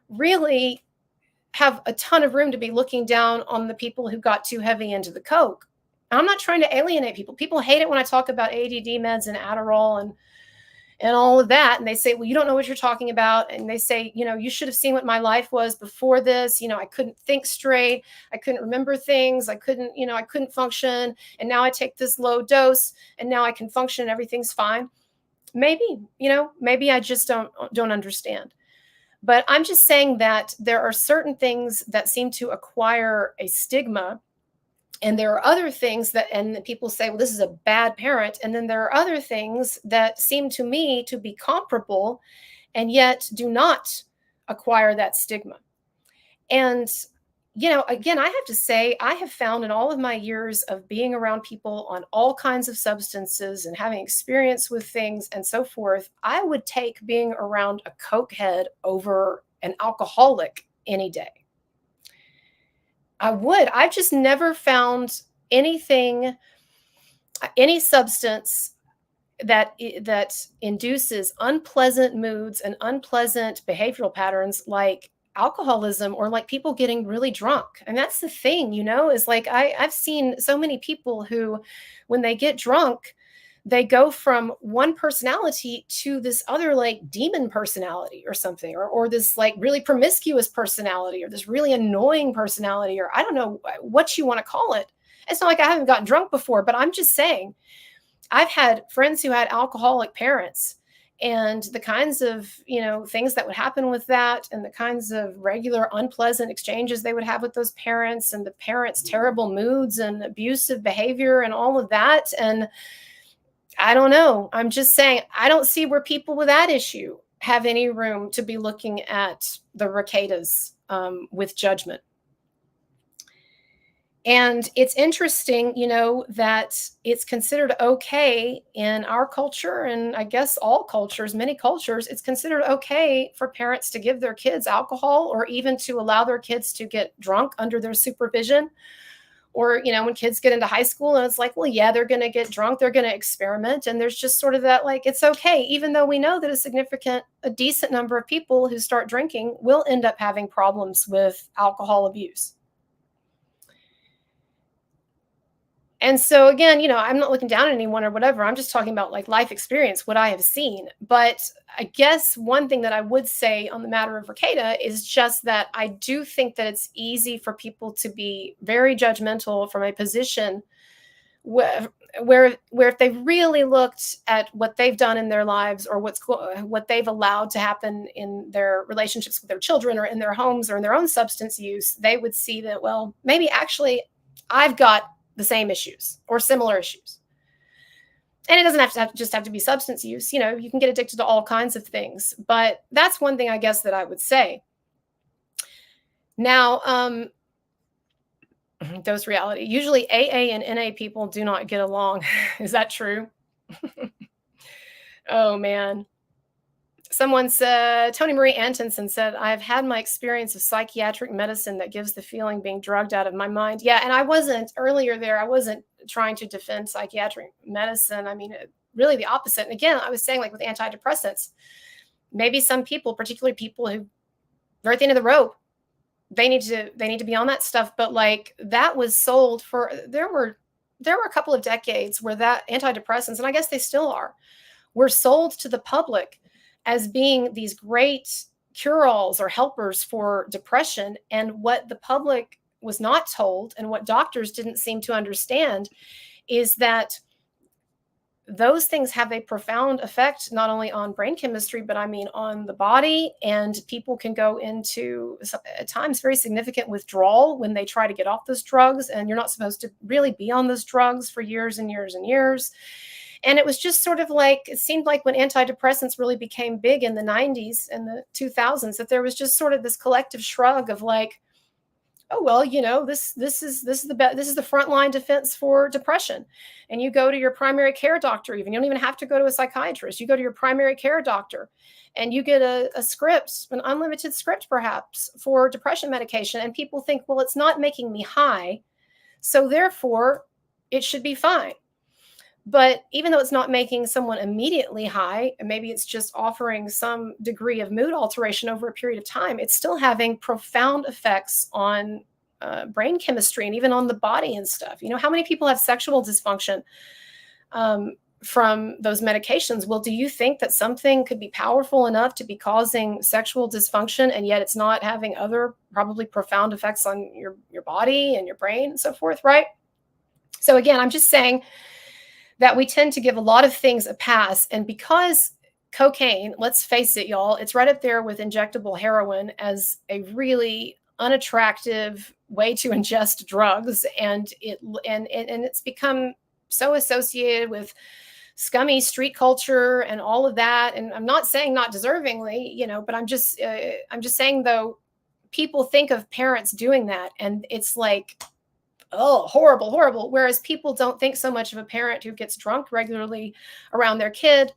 really have a ton of room to be looking down on the people who got too heavy into the coke. And I'm not trying to alienate people. People hate it when I talk about ADD meds and Adderall and all of that. And they say, well, you don't know what you're talking about. And they say, you should have seen what my life was before this. I couldn't think straight. I couldn't remember things. I couldn't function. And now I take this low dose and now I can function and everything's fine. Maybe I just don't understand. But I'm just saying that there are certain things that seem to acquire a stigma. And there are other things and people say, well, this is a bad parent. And then there are other things that seem to me to be comparable and yet do not acquire that stigma. And, again, I have to say, I have found in all of my years of being around people on all kinds of substances and having experience with things and so forth, I would take being around a cokehead over an alcoholic any day. I would. I've just never found any substance that induces unpleasant moods and unpleasant behavioral patterns like alcoholism or like people getting really drunk. And that's the thing, is like I've seen so many people who, when they get drunk, they go from one personality to this other like demon personality or something, or this like really promiscuous personality, or this really annoying personality, or I don't know what you want to call it. It's not like I haven't gotten drunk before, but I'm just saying I've had friends who had alcoholic parents and the kinds of, things that would happen with that, and the kinds of regular unpleasant exchanges they would have with those parents, and the parents' terrible moods and abusive behavior and all of that. And I don't know. I'm just saying, I don't see where people with that issue have any room to be looking at the Rekietas with judgment. And it's interesting, that it's considered okay in our culture, and I guess all cultures, many cultures, it's considered okay for parents to give their kids alcohol, or even to allow their kids to get drunk under their supervision. Or, when kids get into high school, and it's like, well, yeah, they're going to get drunk, they're going to experiment. And there's just sort of that, like, it's okay, even though we know that a decent number of people who start drinking will end up having problems with alcohol abuse. And so again, I'm not looking down on anyone or whatever. I'm just talking about like life experience, what I have seen. But I guess one thing that I would say on the matter of Rekieta is just that I do think that it's easy for people to be very judgmental from a position where if they really looked at what they've done in their lives, or what they've allowed to happen in their relationships with their children, or in their homes, or in their own substance use, they would see that, well, maybe actually I've got the same issues or similar issues. And it doesn't have to be substance use. You can get addicted to all kinds of things. But that's one thing I guess that I would say. Now, dose reality. Usually AA and NA people do not get along. Is that true? Oh, man. Someone said, Tony Marie Antonson said, I've had my experience of psychiatric medicine that gives the feeling being drugged out of my mind. Yeah, and I wasn't trying to defend psychiatric medicine. I mean, really the opposite. And again, I was saying, like with antidepressants, maybe some people, particularly people who are at the end of the rope, they need to be on that stuff. But like that was sold for, there were a couple of decades where that antidepressants, and I guess they still are, were sold to the public as being these great cure-alls or helpers for depression. And what the public was not told, and what doctors didn't seem to understand, is that those things have a profound effect, not only on brain chemistry, but I mean on the body. And people can go into, at times, very significant withdrawal when they try to get off those drugs. And you're not supposed to really be on those drugs for years and years and years. And it was just sort of like, it seemed like when antidepressants really became big in the 90s and the 2000s, that there was just sort of this collective shrug of like, oh, well, this is the frontline defense for depression. And you go to your primary care doctor, you don't even have to go to a psychiatrist. You go to your primary care doctor and you get a script, an unlimited script perhaps, for depression medication. And people think, well, it's not making me high, so therefore it should be fine. But even though it's not making someone immediately high, and maybe it's just offering some degree of mood alteration over a period of time, it's still having profound effects on brain chemistry and even on the body and stuff. How many people have sexual dysfunction from those medications? Well, do you think that something could be powerful enough to be causing sexual dysfunction, and yet it's not having other probably profound effects on your body and your brain and so forth, right? So again, I'm just saying that we tend to give a lot of things a pass. And because cocaine, let's face it, y'all, it's right up there with injectable heroin as a really unattractive way to ingest drugs. And it's become so associated with scummy street culture and all of that. And I'm not saying not deservingly, but I'm just saying, though, people think of parents doing that, and it's like, oh, horrible, horrible. Whereas people don't think so much of a parent who gets drunk regularly around their kid,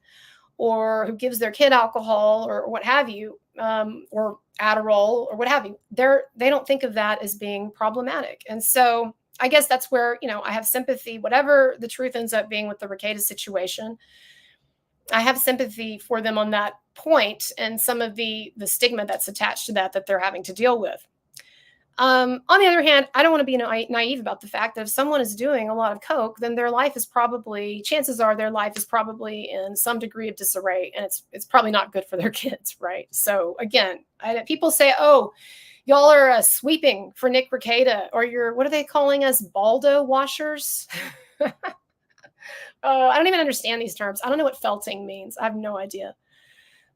or who gives their kid alcohol or what have you, or Adderall or what have you. They don't think of that as being problematic. And so I guess that's where, I have sympathy, whatever the truth ends up being with the Rekieta situation. I have sympathy for them on that point, and some of the stigma that's attached to that they're having to deal with. On the other hand, I don't want to be naive about the fact that if someone is doing a lot of coke, then chances are their life is probably in some degree of disarray, and it's probably not good for their kids, right? So again, people say, oh, y'all are sweeping for Nick Rekieta, or what are they calling us, Baldo washers? I don't even understand these terms. I don't know what felting means. I have no idea.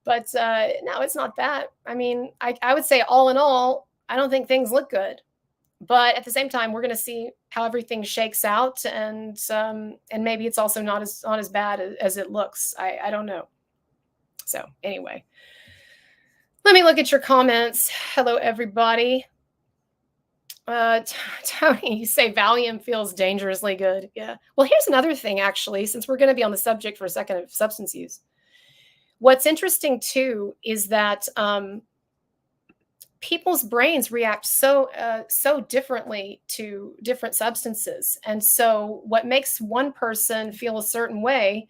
But no, it's not that. I mean, I would say all in all, I don't think things look good. But at the same time, we're going to see how everything shakes out, and maybe it's also not as bad as it looks. I don't know. So anyway, let me look at your comments. Hello, everybody. Tony, you say Valium feels dangerously good. Yeah. Well, here's another thing, actually, since we're going to be on the subject for a second of substance use. What's interesting, too, is that people's brains react so differently to different substances. And so what makes one person feel a certain way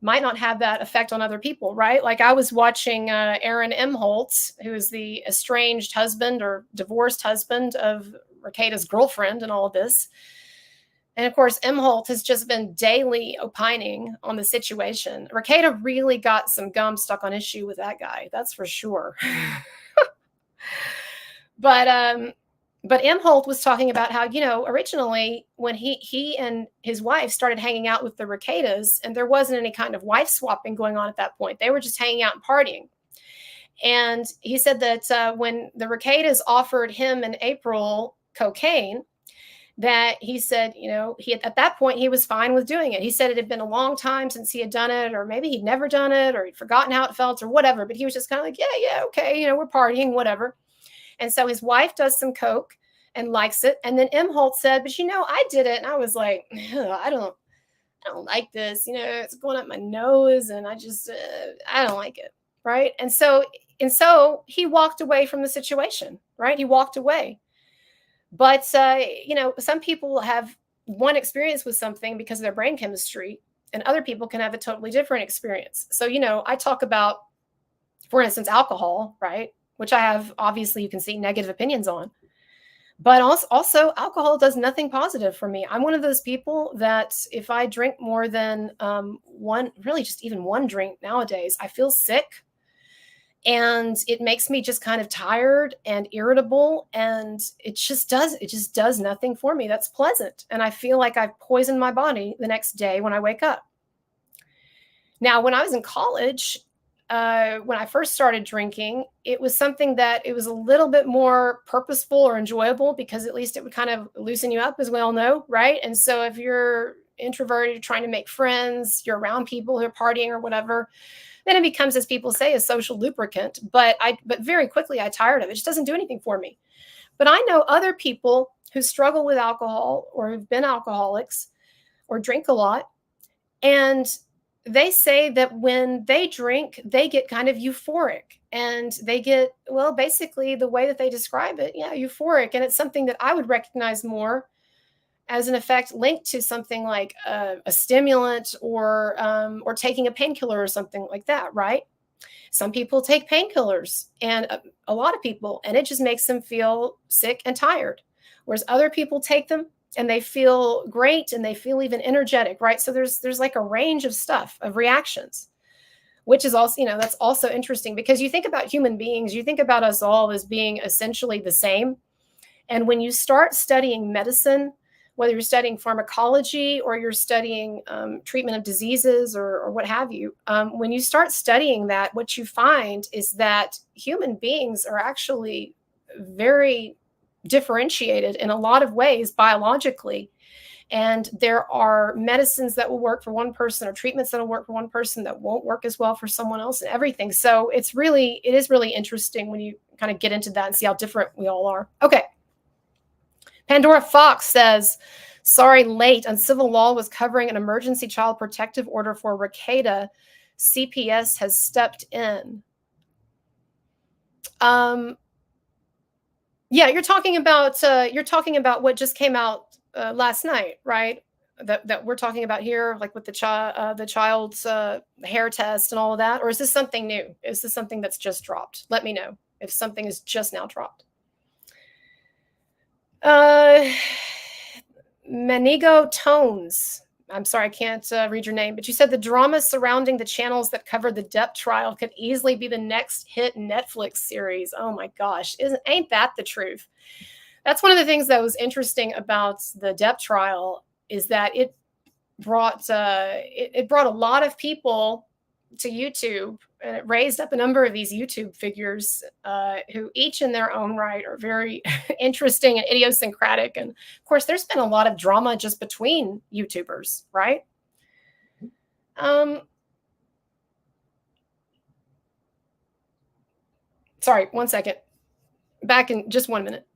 might not have that effect on other people, right? Like I was watching Aaron Imholtz, who is the estranged husband or divorced husband of Rekieta's girlfriend and all of this. And of course, Imholtz has just been daily opining on the situation. Rekieta really got some gum stuck on his shoe with that guy, that's for sure. But Imholt was talking about how, originally when he and his wife started hanging out with the Rekietas, and there wasn't any kind of wife swapping going on at that point. They were just hanging out and partying. And he said that when the Rekietas offered him and April cocaine, that he said, at that point, he was fine with doing it. He said it had been a long time since he had done it, or maybe he'd never done it, or he'd forgotten how it felt or whatever. But he was just kind of like, yeah, okay, we're partying, whatever. And so his wife does some coke and likes it. And then Imholt said, but I did it. And I was like, I don't like this. It's going up my nose and I don't like it. Right. And so he walked away from the situation. Right. He walked away. But, some people have one experience with something because of their brain chemistry, and other people can have a totally different experience. So, I talk about, for instance, alcohol, right? Which I have, obviously, you can see negative opinions on. But also alcohol does nothing positive for me. I'm one of those people that if I drink more than really just even one drink nowadays, I feel sick. And it makes me just kind of tired and irritable. And it just does nothing for me that's pleasant. And I feel like I've poisoned my body the next day when I wake up. Now, when I was in college, when I first started drinking, it was something that it was a little bit more purposeful or enjoyable because at least it would kind of loosen you up, as we all know, right? And so if you're introverted, you're trying to make friends, you're around people who are partying or whatever, then it becomes, as people say, a social lubricant. But very quickly I tired of it. It just doesn't do anything for me. But I know other people who struggle with alcohol or who've been alcoholics or drink a lot, and they say that when they drink, they get kind of euphoric, and they get, well, basically the way that they describe it, euphoric. And it's something that I would recognize more as an effect linked to something like a stimulant or taking a painkiller or something like that, right? Some people take painkillers, and a lot of people, and it just makes them feel sick and tired. Whereas other people take them and they feel great and they feel even energetic, right? So there's like a range of stuff, of reactions, which is also, that's also interesting because you think about human beings, you think about us all as being essentially the same. And when you start studying medicine, whether you're studying pharmacology or you're studying treatment of diseases or what have you, when you start studying that, what you find is that human beings are actually very differentiated in a lot of ways biologically. And there are medicines that will work for one person or treatments that will work for one person that won't work as well for someone else and everything. So it is really interesting when you kind of get into that and see how different we all are. Okay. Pandora Fox says, sorry, late. Uncivil law was covering an emergency child protective order for Rekieta. CPS has stepped in. Yeah, you're talking about what just came out last night, right? That we're talking about here, like with the child's hair test and all of that, or is this something new? Is this something that's just dropped? Let me know if something is just now dropped. Manigo Tones. I'm sorry, I can't read your name, but you said the drama surrounding the channels that covered the Depp trial could easily be the next hit Netflix series. Oh my gosh, ain't that the truth? That's one of the things that was interesting about the Depp trial is that it brought a lot of people to YouTube and it raised up a number of these YouTube figures who each in their own right are very interesting and idiosyncratic. And of course, there's been a lot of drama just between YouTubers, right? Sorry, 1 second. Back in just 1 minute.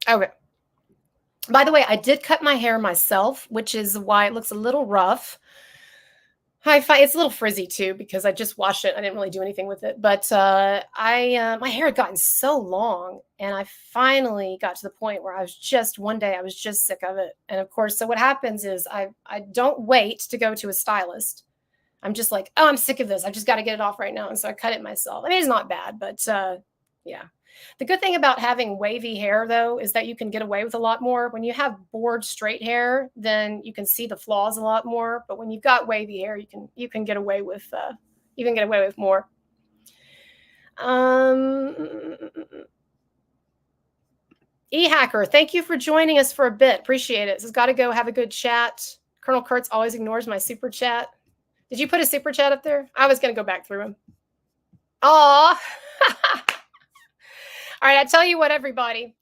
Okay. By the way, I did cut my hair myself, which is why it looks a little rough. It's a little frizzy too because I just washed it. I didn't really do anything with it, but my hair had gotten so long, and I finally got to the point where one day I was just sick of it. And of course, so what happens is I don't wait to go to a stylist. I'm just like, oh, I'm sick of this. I just got to get it off right now, and so I cut it myself. I mean, it's not bad, but yeah. The good thing about having wavy hair, though, is that you can get away with a lot more. When you have bored straight hair, then you can see the flaws a lot more. But when you've got wavy hair, you can get away with more. E-Hacker, thank you for joining us for a bit. Appreciate it. This has got to go. Have a good chat. Colonel Kurtz always ignores my super chat. Did you put a super chat up there? I was going to go back through him. Aw. All right, I tell you what, everybody,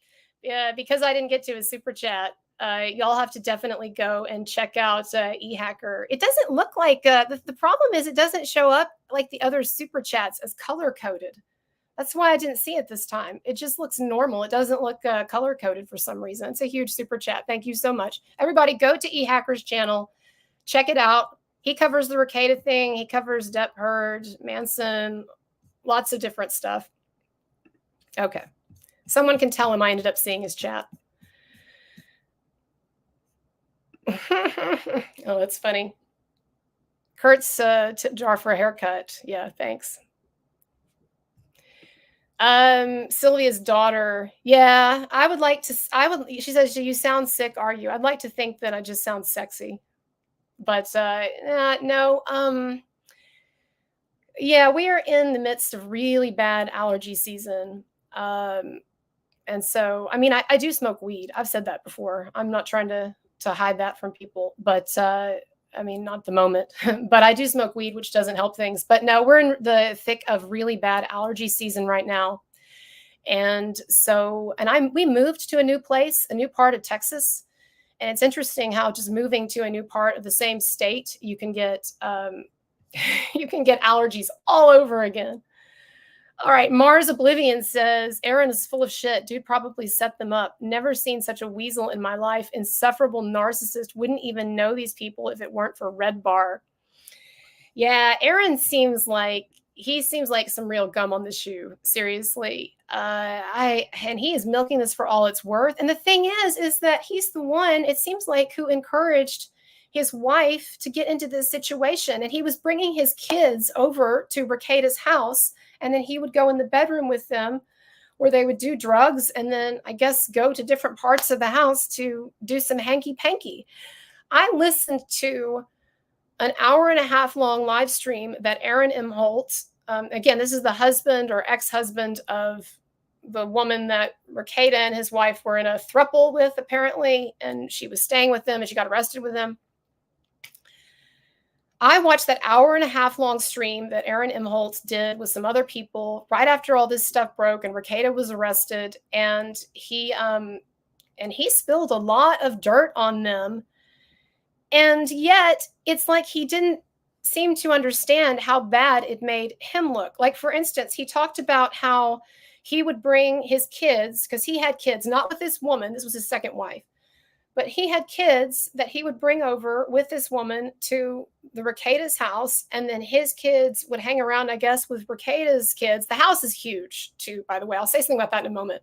because I didn't get to a super chat, y'all have to definitely go and check out E-Hacker. It doesn't look like, the problem is it doesn't show up like the other super chats as color-coded. That's why I didn't see it this time. It just looks normal. It doesn't look color-coded for some reason. It's a huge super chat. Thank you so much. Everybody, go to E-Hacker's channel. Check it out. He covers the Rekieta thing. He covers Depp Heard, Manson, lots of different stuff. Okay. Someone can tell him I ended up seeing his chat. Oh, that's funny. Kurt's tip jar for a haircut. Yeah, thanks. Sylvia's daughter. Yeah, she says, do you sound sick, are you? I'd like to think that I just sound sexy. But no. Yeah, we are in the midst of really bad allergy season. And so, I mean, I do smoke weed. I've said that before. I'm not trying to hide that from people, but I mean, not at the moment, but I do smoke weed, which doesn't help things. But no, we're in the thick of really bad allergy season right now. And so, we moved to a new place, a new part of Texas. And it's interesting how just moving to a new part of the same state, you can get allergies all over again. All right, Mars Oblivion says, Aaron is full of shit. Dude probably set them up. Never seen such a weasel in my life. Insufferable narcissist. Wouldn't even know these people if it weren't for Red Bar. Yeah, Aaron seems like some real gum on the shoe. Seriously. And he is milking this for all it's worth. And the thing is that he's the one, it seems like, who encouraged his wife to get into this situation. And he was bringing his kids over to Rekieta's house, and then he would go in the bedroom with them where they would do drugs and then, I guess, go to different parts of the house to do some hanky-panky. I listened to an 1.5 hour long live stream that Aaron M. Holt, again, this is the husband or ex-husband of the woman that Rekieta and his wife were in a throuple with, apparently, and she was staying with them and she got arrested with them. I watched that 1.5 hour long stream that Aaron M. Holt did with some other people right after all this stuff broke and Rekieta was arrested, and he spilled a lot of dirt on them. And yet it's like he didn't seem to understand how bad it made him look. Like, for instance, he talked about how he would bring his kids, because he had kids, not with this woman, this was his second wife, but he had kids that he would bring over with this woman to the Rekieta's house. And then his kids would hang around, I guess, with Rekieta's kids. The house is huge, too, by the way. I'll say something about that in a moment.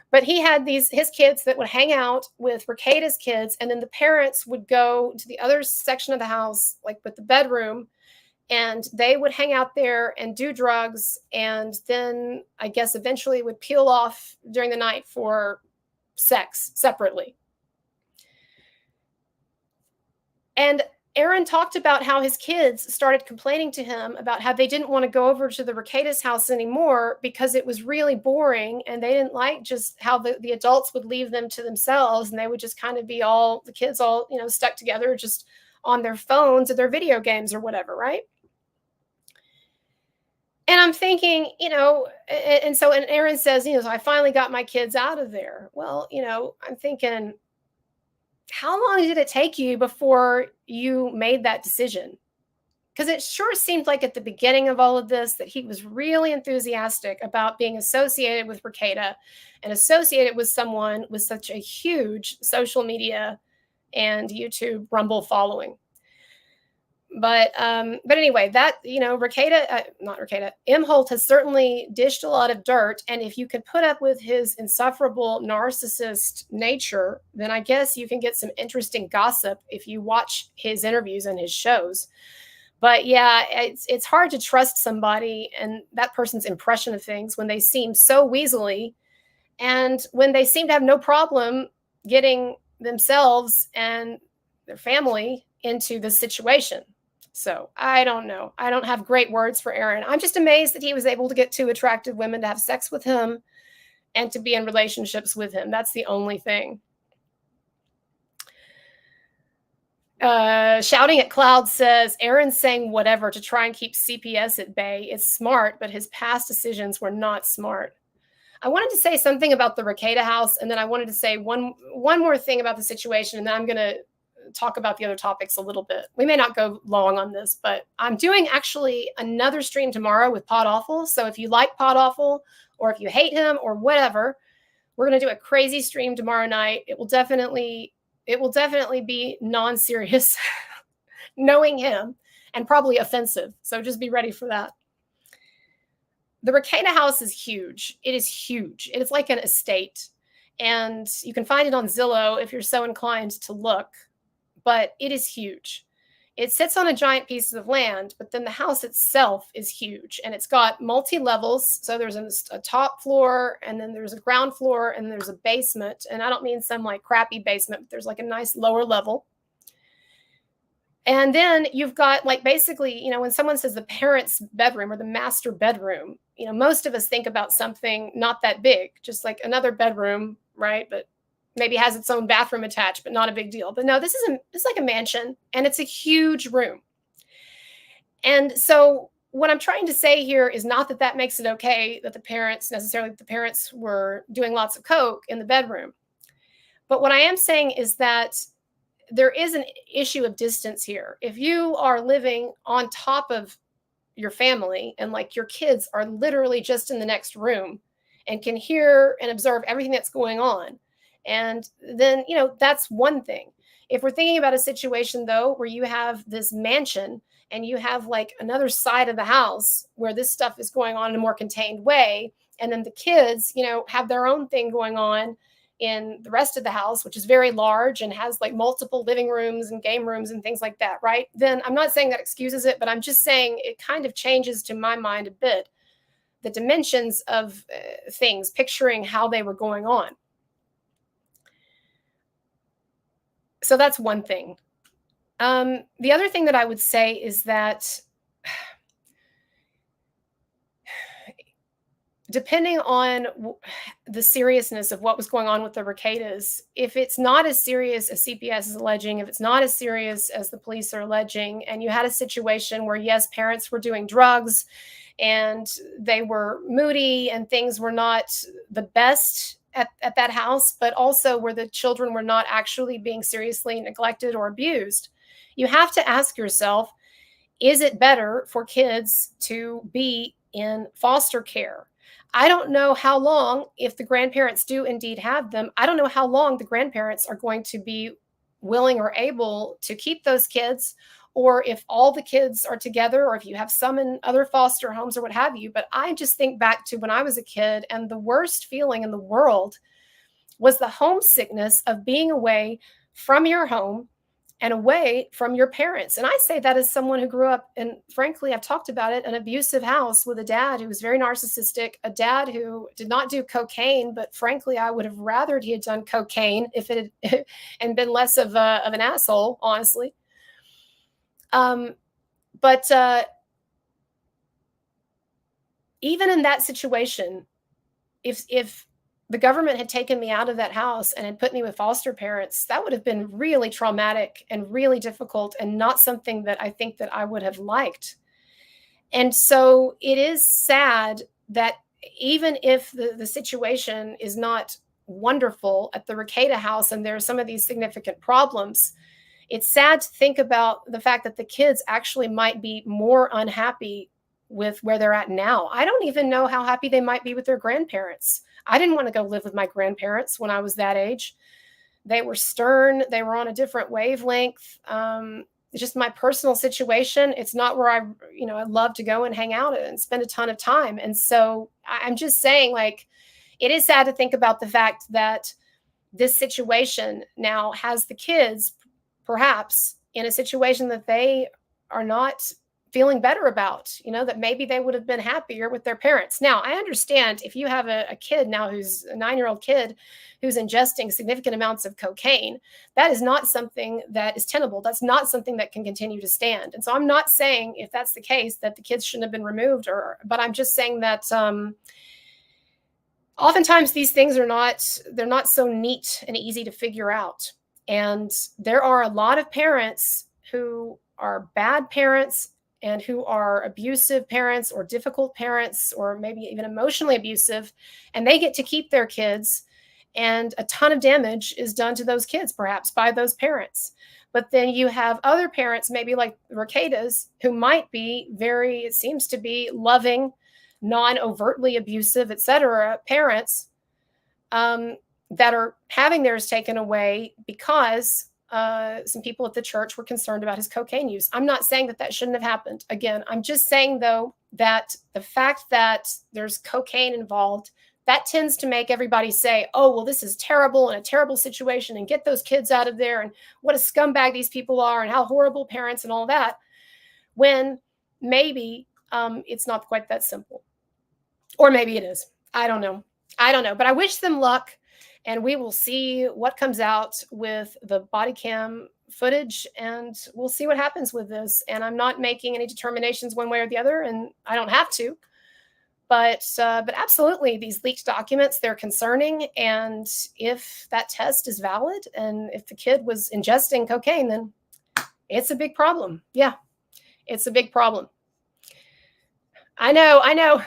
But he had his kids that would hang out with Rekieta's kids, and then the parents would go to the other section of the house, like with the bedroom, and they would hang out there and do drugs, and then I guess eventually would peel off during the night for sex separately. And Aaron talked about how his kids started complaining to him about how they didn't want to go over to the Rekieta's house anymore because it was really boring, and they didn't like just how the adults would leave them to themselves, and they would just kind of be all, the kids all, stuck together just on their phones or their video games or whatever, right? And I'm thinking, and Aaron says, so I finally got my kids out of there. Well, I'm thinking, how long did it take you before you made that decision? Because it sure seemed like at the beginning of all of this that he was really enthusiastic about being associated with Rekieta and associated with someone with such a huge social media and YouTube Rumble following. But anyway, that, not Rekieta, Imholt has certainly dished a lot of dirt. And if you can put up with his insufferable narcissist nature, then I guess you can get some interesting gossip if you watch his interviews and his shows. But yeah, it's hard to trust somebody and that person's impression of things when they seem so weaselly and when they seem to have no problem getting themselves and their family into this situation. So I don't know. I don't have great words for Aaron. I'm just amazed that he was able to get two attractive women to have sex with him and to be in relationships with him. That's the only thing. Shouting at Cloud says, Aaron's saying whatever to try and keep CPS at bay. It's smart, but his past decisions were not smart. I wanted to say something about the Rekieta house, and then I wanted to say one more thing about the situation, and then I'm going to talk about the other topics a little bit. We may not go long on this, but I'm doing actually another stream tomorrow with Pod Awful. So if you like Pod Awful, or if you hate him or whatever, we're going to do a crazy stream tomorrow night. It will definitely be non-serious, knowing him, and probably offensive. So just be ready for that. The Rekieta house is huge. It is huge. It is like an estate. And you can find it on Zillow if you're so inclined to look. But it is huge. It sits on a giant piece of land, but then the house itself is huge. And it's got multi-levels. So there's a top floor, and then there's a ground floor, and there's a basement. And I don't mean some like crappy basement, but there's like a nice lower level. And then you've got like basically, when someone says the parents' bedroom or the master bedroom, most of us think about something not that big, just like another bedroom, right? But maybe has its own bathroom attached, but not a big deal. But no, this is like a mansion, and it's a huge room. And so what I'm trying to say here is not that makes it okay that the parents were doing lots of coke in the bedroom. But what I am saying is that there is an issue of distance here. If you are living on top of your family and like your kids are literally just in the next room and can hear and observe everything that's going on, and then, that's one thing. If we're thinking about a situation, though, where you have this mansion and you have like another side of the house where this stuff is going on in a more contained way, and then the kids, have their own thing going on in the rest of the house, which is very large and has like multiple living rooms and game rooms and things like that, right? Then I'm not saying that excuses it, but I'm just saying it kind of changes, to my mind, a bit the dimensions of things, picturing how they were going on. So that's one thing. The other thing that I would say is that depending on the seriousness of what was going on with the Rekietas, if it's not as serious as CPS is alleging, if it's not as serious as the police are alleging, and you had a situation where, yes, parents were doing drugs and they were moody and things were not the best at that house, but also where the children were not actually being seriously neglected or abused. You have to ask yourself, is it better for kids to be in foster care? I don't know how long, if the grandparents do indeed have them, I don't know how long the grandparents are going to be willing or able to keep those kids, or if all the kids are together, or if you have some in other foster homes or what have you. But I just think back to when I was a kid, and the worst feeling in the world was the homesickness of being away from your home and away from your parents. And I say that as someone who grew up in, frankly, I've talked about it, an abusive house with a dad who was very narcissistic, a dad who did not do cocaine, but frankly, I would have rathered he had done cocaine if it had and been less of an asshole, honestly. But even in that situation, if the government had taken me out of that house and had put me with foster parents, that would have been really traumatic and really difficult, and not something that I think that I would have liked. And so it is sad that even if the situation is not wonderful at the Rekieta house and there are some of these significant problems, it's sad to think about the fact that the kids actually might be more unhappy with where they're at now. I don't even know how happy they might be with their grandparents. I didn't want to go live with my grandparents when I was that age. They were stern. They were on a different wavelength. It's just my personal situation. It's not where I love to go and hang out and spend a ton of time. And so I'm just saying, like, it is sad to think about the fact that this situation now has the kids perhaps in a situation that they are not feeling better about, that maybe they would have been happier with their parents. Now, I understand if you have a kid now who's a 9-year-old kid who's ingesting significant amounts of cocaine, that is not something that is tenable. That's not something that can continue to stand. And so I'm not saying, if that's the case, that the kids shouldn't have been removed, but I'm just saying that oftentimes these things they're not so neat and easy to figure out. And there are a lot of parents who are bad parents and who are abusive parents or difficult parents or maybe even emotionally abusive, and they get to keep their kids, and a ton of damage is done to those kids perhaps by those parents. But then you have other parents, maybe like Rekietas, who might be it seems to be loving, non-overtly abusive, etc. parents that are having theirs taken away because some people at the church were concerned about his cocaine use. I'm not saying that shouldn't have happened. Again, I'm just saying, though, that the fact that there's cocaine involved, that tends to make everybody say, oh, well, this is terrible and a terrible situation, and get those kids out of there, and what a scumbag these people are, and how horrible parents and all that, when maybe it's not quite that simple. Or maybe it is. I don't know. But I wish them luck. And we will see what comes out with the body cam footage, and we'll see what happens with this. And I'm not making any determinations one way or the other, and I don't have to. But absolutely, these leaked documents, they're concerning. And if that test is valid, and if the kid was ingesting cocaine, then it's a big problem. Yeah, it's a big problem. I know.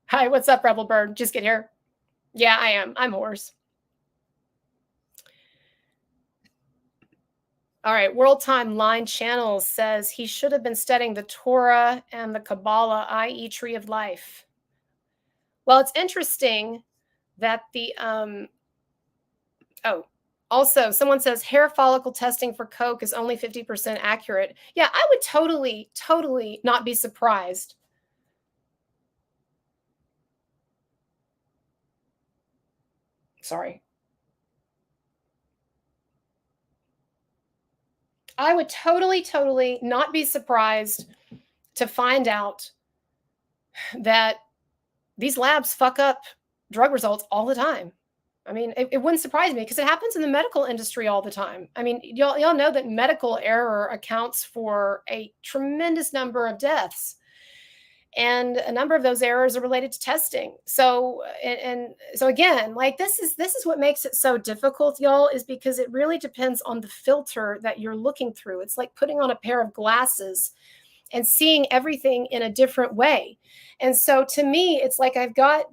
Hi, what's up, Rebel Bird? Just get here. Yeah, I am. I'm hoarse. All right, World Timeline Channel says he should have been studying the Torah and the Kabbalah, i.e. Tree of Life. Well, it's interesting that also someone says hair follicle testing for coke is only 50% accurate. Yeah, I would totally not be surprised. Sorry. I would totally not be surprised to find out that these labs fuck up drug results all the time. I mean, it wouldn't surprise me because it happens in the medical industry all the time. I mean, y'all know that medical error accounts for a tremendous number of deaths. And a number of those errors are related to testing. So, and so again, like this is what makes it so difficult, y'all, is because it really depends on the filter that you're looking through. It's like putting on a pair of glasses and seeing everything in a different way. And so to me, it's like I've got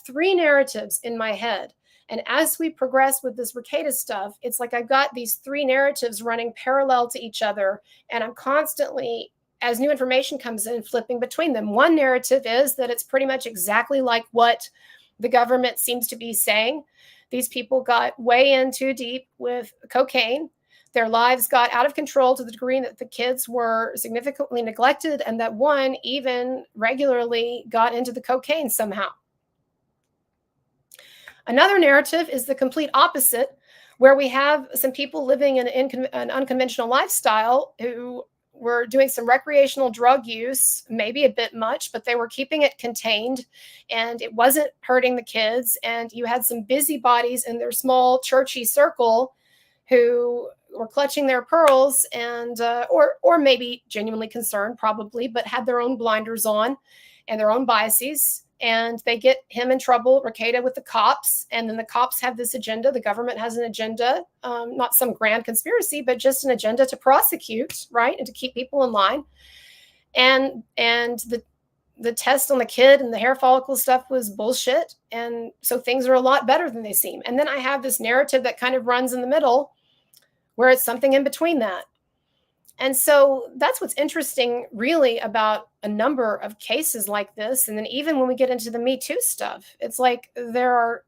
3 narratives in my head. And as we progress with this Rekieta stuff, it's like I've got these three narratives running parallel to each other, and I'm constantly, as new information comes in, flipping between them. One narrative is that it's pretty much exactly like what the government seems to be saying. These people got way in too deep with cocaine. Their lives got out of control to the degree that the kids were significantly neglected, and that one even regularly got into the cocaine somehow. Another narrative is the complete opposite, where we have some people living in an unconventional lifestyle who were doing some recreational drug use, maybe a bit much, but they were keeping it contained and it wasn't hurting the kids. And you had some busybodies in their small churchy circle who were clutching their pearls and or maybe genuinely concerned, probably, but had their own blinders on and their own biases. And they get him in trouble, Rekieta, with the cops. And then the cops have this agenda. The government has an agenda, not some grand conspiracy, but just an agenda to prosecute, right? And to keep people in line. And the test on the kid and the hair follicle stuff was bullshit. And so things are a lot better than they seem. And then I have this narrative that kind of runs in the middle where it's something in between that. And so that's what's interesting, really, about a number of cases like this. And then even when we get into the Me Too stuff, it's like there are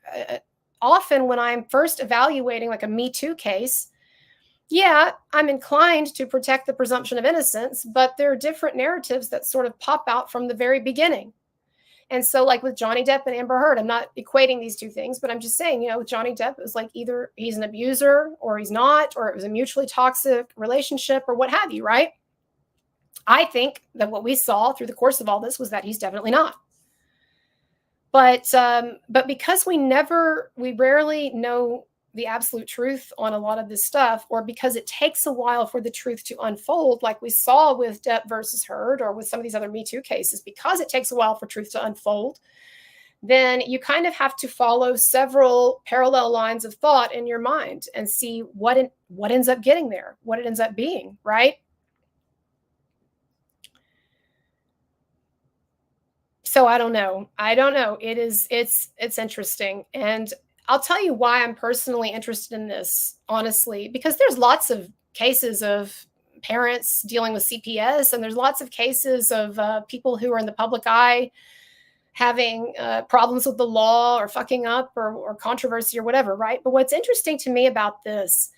often when I'm first evaluating like a Me Too case, yeah, I'm inclined to protect the presumption of innocence, but there are different narratives that sort of pop out from the very beginning. And so like with Johnny Depp and Amber Heard, I'm not equating these two things, but I'm just saying, with Johnny Depp, it was like either he's an abuser or he's not, or it was a mutually toxic relationship or what have you, right? I think that what we saw through the course of all this was that he's definitely not. But because we rarely know the absolute truth on a lot of this stuff, or because it takes a while for the truth to unfold, like we saw with Depp versus Heard or with some of these other Me Too cases, because it takes a while for truth to unfold, then you kind of have to follow several parallel lines of thought in your mind and see what ends up getting there, what it ends up being, right? So I don't know. It's interesting. And I'll tell you why I'm personally interested in this, honestly, because there's lots of cases of parents dealing with CPS, and there's lots of cases of people who are in the public eye having problems with the law or fucking up or controversy or whatever, right? But what's interesting to me about this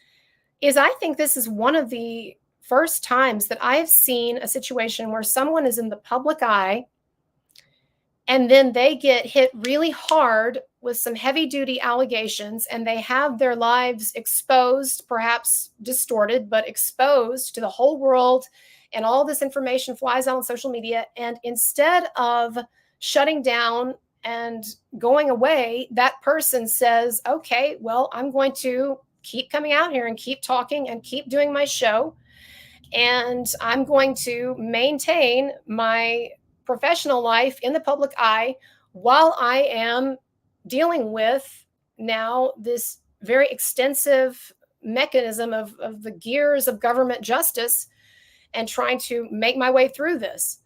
is I think this is one of the first times that I've seen a situation where someone is in the public eye and then they get hit really hard with some heavy duty allegations, and they have their lives exposed, perhaps distorted, but exposed to the whole world. And all this information flies out on social media. And instead of shutting down and going away, that person says, okay, well, I'm going to keep coming out here and keep talking and keep doing my show. And I'm going to maintain my professional life in the public eye while I am dealing with now this very extensive mechanism of the gears of government justice and trying to make my way through this.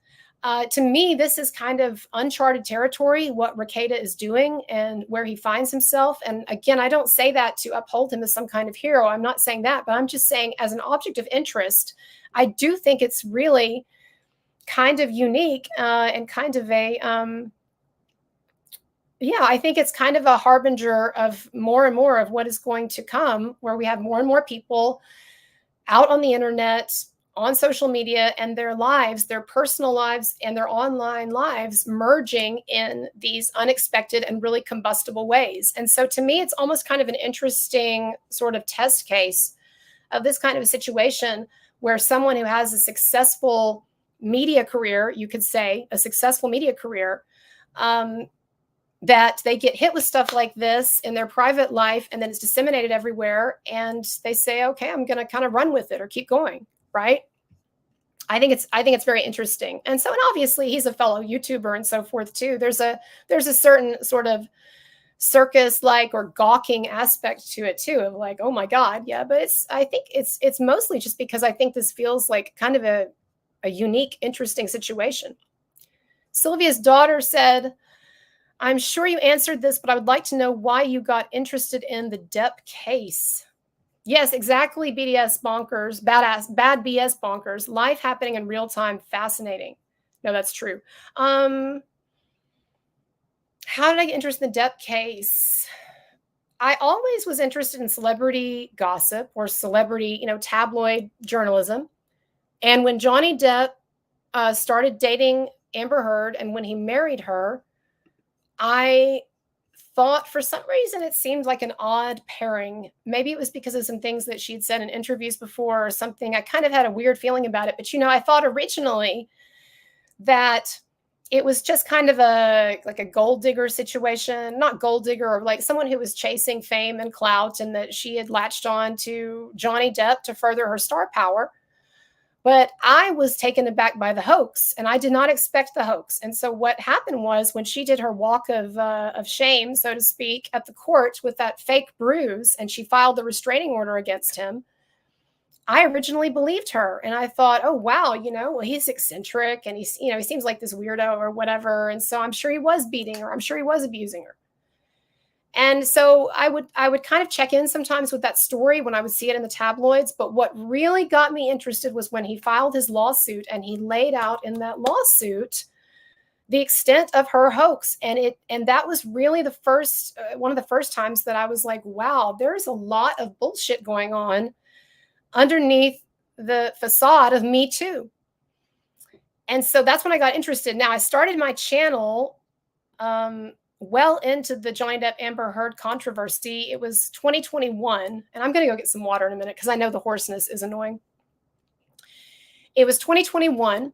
To me, this is kind of uncharted territory, what Rekieta is doing and where he finds himself. And again, I don't say that to uphold him as some kind of hero. I'm not saying that, but I'm just saying as an object of interest, I do think it's really kind of unique and kind of a, I think it's kind of a harbinger of more and more of what is going to come, where we have more and more people out on the internet, on social media, and their lives, their personal lives and their online lives merging in these unexpected and really combustible ways. And so to me, it's almost kind of an interesting sort of test case of this kind of a situation where someone who has a successful media career, you could say a successful media career, that they get hit with stuff like this in their private life, and then it's disseminated everywhere, and they say, okay, I'm going to kind of run with it or keep going, right? I think it's very interesting. And so, and obviously he's a fellow YouTuber and so forth too. There's a certain sort of circus-like or gawking aspect to it too, of like, oh my God, yeah. But I think it's mostly just because I think this feels like kind of a unique, interesting situation. Sylvia's daughter said, I'm sure you answered this, but I would like to know why you got interested in the Depp case. Yes, exactly. BDS bonkers, bad BS bonkers. Life happening in real time. Fascinating. No, that's true. How did I get interested in the Depp case? I always was interested in celebrity gossip or celebrity, tabloid journalism. And when Johnny Depp started dating Amber Heard and when he married her, I thought for some reason it seemed like an odd pairing. Maybe it was because of some things that she'd said in interviews before or something. I kind of had a weird feeling about it. But, I thought originally that it was just kind of a gold digger situation, not gold digger, or like someone who was chasing fame and clout, and that she had latched on to Johnny Depp to further her star power. But I was taken aback by the hoax, and I did not expect the hoax. And so what happened was when she did her walk of shame, so to speak, at the court with that fake bruise, and she filed the restraining order against him, I originally believed her. And I thought, oh, wow, well, he's eccentric and he's, he seems like this weirdo or whatever. And so I'm sure he was beating her. I'm sure he was abusing her. And so I would kind of check in sometimes with that story when I would see it in the tabloids. But what really got me interested was when he filed his lawsuit and he laid out in that lawsuit the extent of her hoax. And that was really the first, one of the first times that I was like, wow, there's a lot of bullshit going on underneath the facade of Me Too. And so that's when I got interested. Now I started my channel well into the Johnny Depp Amber Heard controversy. It was 2021, and I'm going to go get some water in a minute because I know the hoarseness is annoying. It was 2021,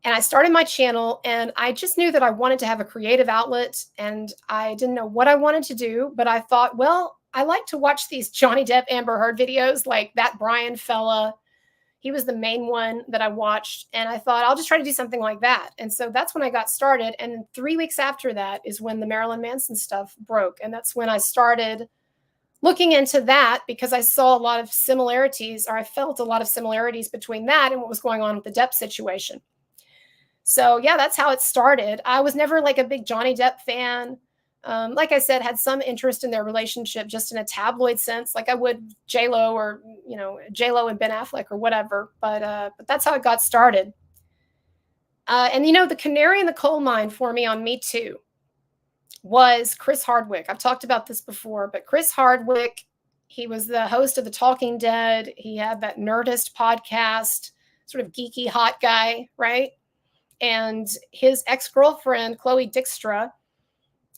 and I started my channel, and I just knew that I wanted to have a creative outlet, and I didn't know what I wanted to do, but I thought, well, I like to watch these Johnny Depp Amber Heard videos, like that Brian fella. He was the main one that I watched. And I thought, I'll just try to do something like that. And so that's when I got started. And 3 weeks after that is when the Marilyn Manson stuff broke. And that's when I started looking into that because I saw a lot of similarities, or I felt a lot of similarities between that and what was going on with the Depp situation. So yeah, that's how it started. I was never like a big Johnny Depp fan. Like I said, had some interest in their relationship just in a tabloid sense, like I would J-Lo or, J-Lo and Ben Affleck or whatever. But that's how it got started. And, the canary in the coal mine for me on Me Too was Chris Hardwick. I've talked about this before, but Chris Hardwick, he was the host of The Talking Dead. He had that Nerdist podcast, sort of geeky hot guy, right? And his ex-girlfriend, Chloe Dykstra,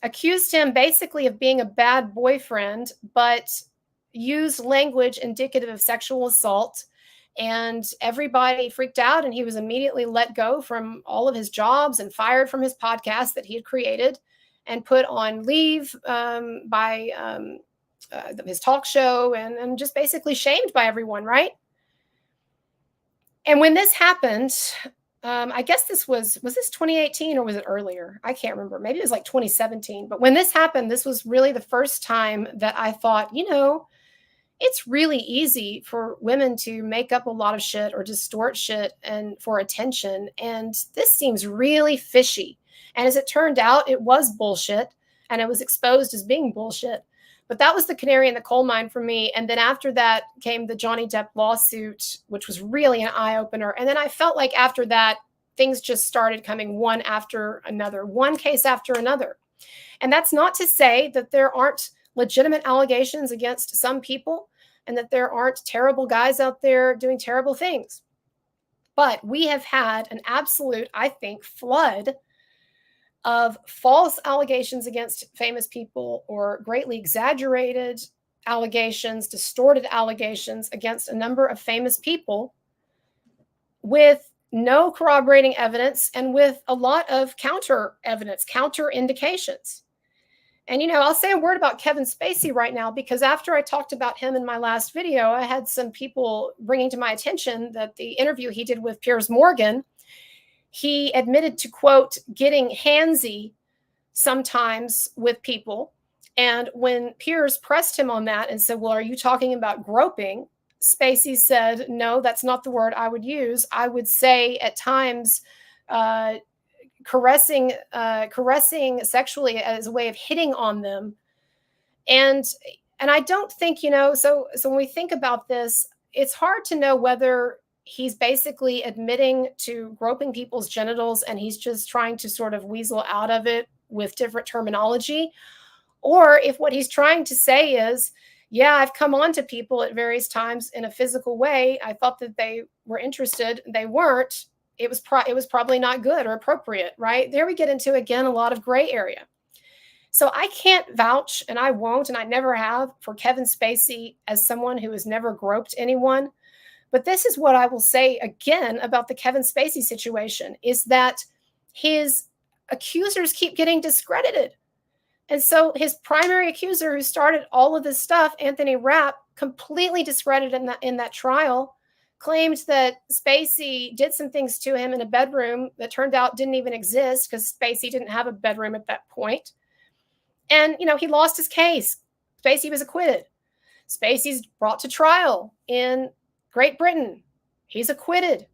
accused him basically of being a bad boyfriend, but used language indicative of sexual assault. And everybody freaked out, and he was immediately let go from all of his jobs and fired from his podcast that he had created and put on leave by his talk show and just basically shamed by everyone, right? And when this happened, I guess this was this 2018 or was it earlier? I can't remember. Maybe it was like 2017. But when this happened, this was really the first time that I thought, it's really easy for women to make up a lot of shit or distort shit and for attention. And this seems really fishy. And as it turned out, it was bullshit, and it was exposed as being bullshit. But that was the canary in the coal mine for me. And then after that came the Johnny Depp lawsuit, which was really an eye-opener. And then I felt like after that, things just started coming one after another, one case after another. And that's not to say that there aren't legitimate allegations against some people and that there aren't terrible guys out there doing terrible things. But we have had an absolute, I think, flood of false allegations against famous people or greatly exaggerated allegations, distorted allegations against a number of famous people with no corroborating evidence and with a lot of counter evidence, counter indications. And, I'll say a word about Kevin Spacey right now, because after I talked about him in my last video, I had some people bringing to my attention that the interview he did with Piers Morgan, he admitted to, quote, getting handsy sometimes with people. And when Piers pressed him on that and said, well, are you talking about groping? Spacey said, no, that's not the word I would use. I would say at times caressing sexually as a way of hitting on them. And I don't think, so when we think about this, it's hard to know whether he's basically admitting to groping people's genitals and he's just trying to sort of weasel out of it with different terminology, or if what he's trying to say is, yeah, I've come on to people at various times in a physical way. I thought that they were interested. They weren't. It was probably not good or appropriate, right? There we get into, again, a lot of gray area. So I can't vouch, and I won't, and I never have, for Kevin Spacey as someone who has never groped anyone. But this is what I will say again about the Kevin Spacey situation, is that his accusers keep getting discredited. And so his primary accuser, who started all of this stuff, Anthony Rapp, completely discredited in that trial, claimed that Spacey did some things to him in a bedroom that turned out didn't even exist because Spacey didn't have a bedroom at that point. And, he lost his case. Spacey was acquitted. Spacey's brought to trial in Great Britain. He's acquitted.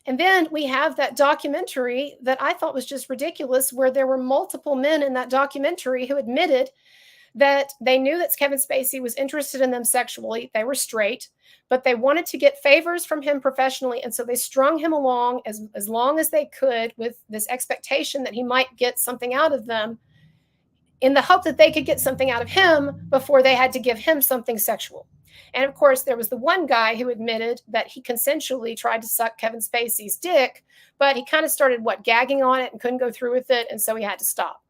And then we have that documentary that I thought was just ridiculous, where there were multiple men in that documentary who admitted that they knew that Kevin Spacey was interested in them sexually. They were straight, but they wanted to get favors from him professionally. And so they strung him along as long as they could with this expectation that he might get something out of them, in the hope that they could get something out of him before they had to give him something sexual. And of course, there was the one guy who admitted that he consensually tried to suck Kevin Spacey's dick, but he kind of started, gagging on it and couldn't go through with it, and so he had to stop.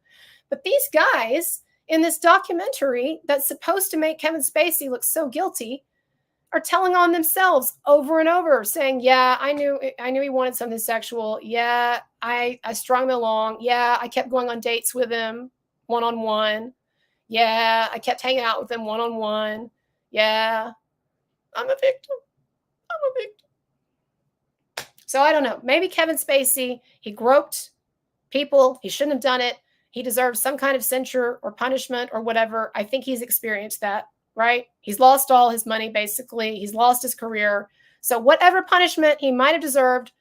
But these guys in this documentary that's supposed to make Kevin Spacey look so guilty are telling on themselves over and over, saying, yeah, I knew he wanted something sexual. Yeah, I strung him along. Yeah, I kept going on dates with him one-on-one. Yeah, I kept hanging out with him one-on-one. Yeah, I'm a victim. So I don't know. Maybe Kevin Spacey, he groped people. He shouldn't have done it. He deserves some kind of censure or punishment or whatever. I think he's experienced that, right? He's lost all his money, basically. He's lost his career. So whatever punishment he might have deserved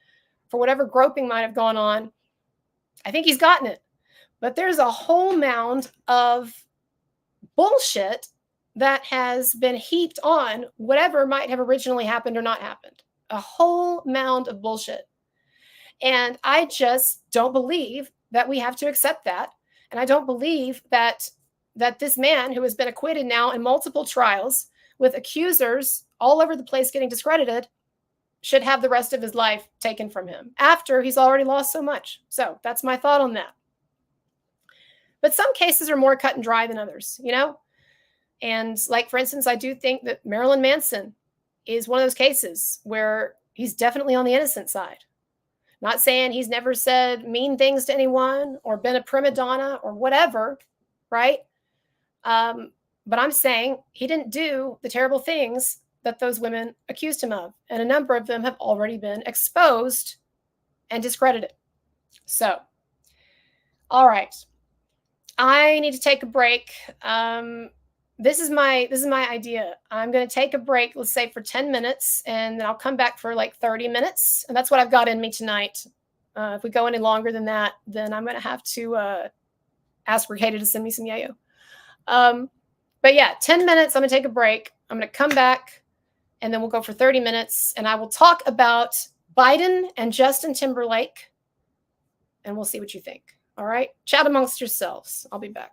for whatever groping might have gone on, I think he's gotten it. But there's a whole mound of bullshit that has been heaped on whatever might have originally happened or not happened. A whole mound of bullshit. And I just don't believe that we have to accept that. And I don't believe that this man, who has been acquitted now in multiple trials with accusers all over the place getting discredited, should have the rest of his life taken from him after he's already lost so much. So that's my thought on that. But some cases are more cut and dry than others, And like, for instance, I do think that Marilyn Manson is one of those cases where he's definitely on the innocent side. Not saying he's never said mean things to anyone or been a prima donna or whatever, right? But I'm saying he didn't do the terrible things that those women accused him of. And a number of them have already been exposed and discredited. So, all right. I need to take a break. This is my idea. I'm going to take a break, let's say for 10 minutes, and then I'll come back for like 30 minutes. And that's what I've got in me tonight. If we go any longer than that, then I'm going to have to ask Rekieta to send me some yayo. But yeah, 10 minutes, I'm going to take a break. I'm going to come back, and then we'll go for 30 minutes, and I will talk about Biden and Justin Timberlake, and we'll see what you think. All right? Chat amongst yourselves. I'll be back.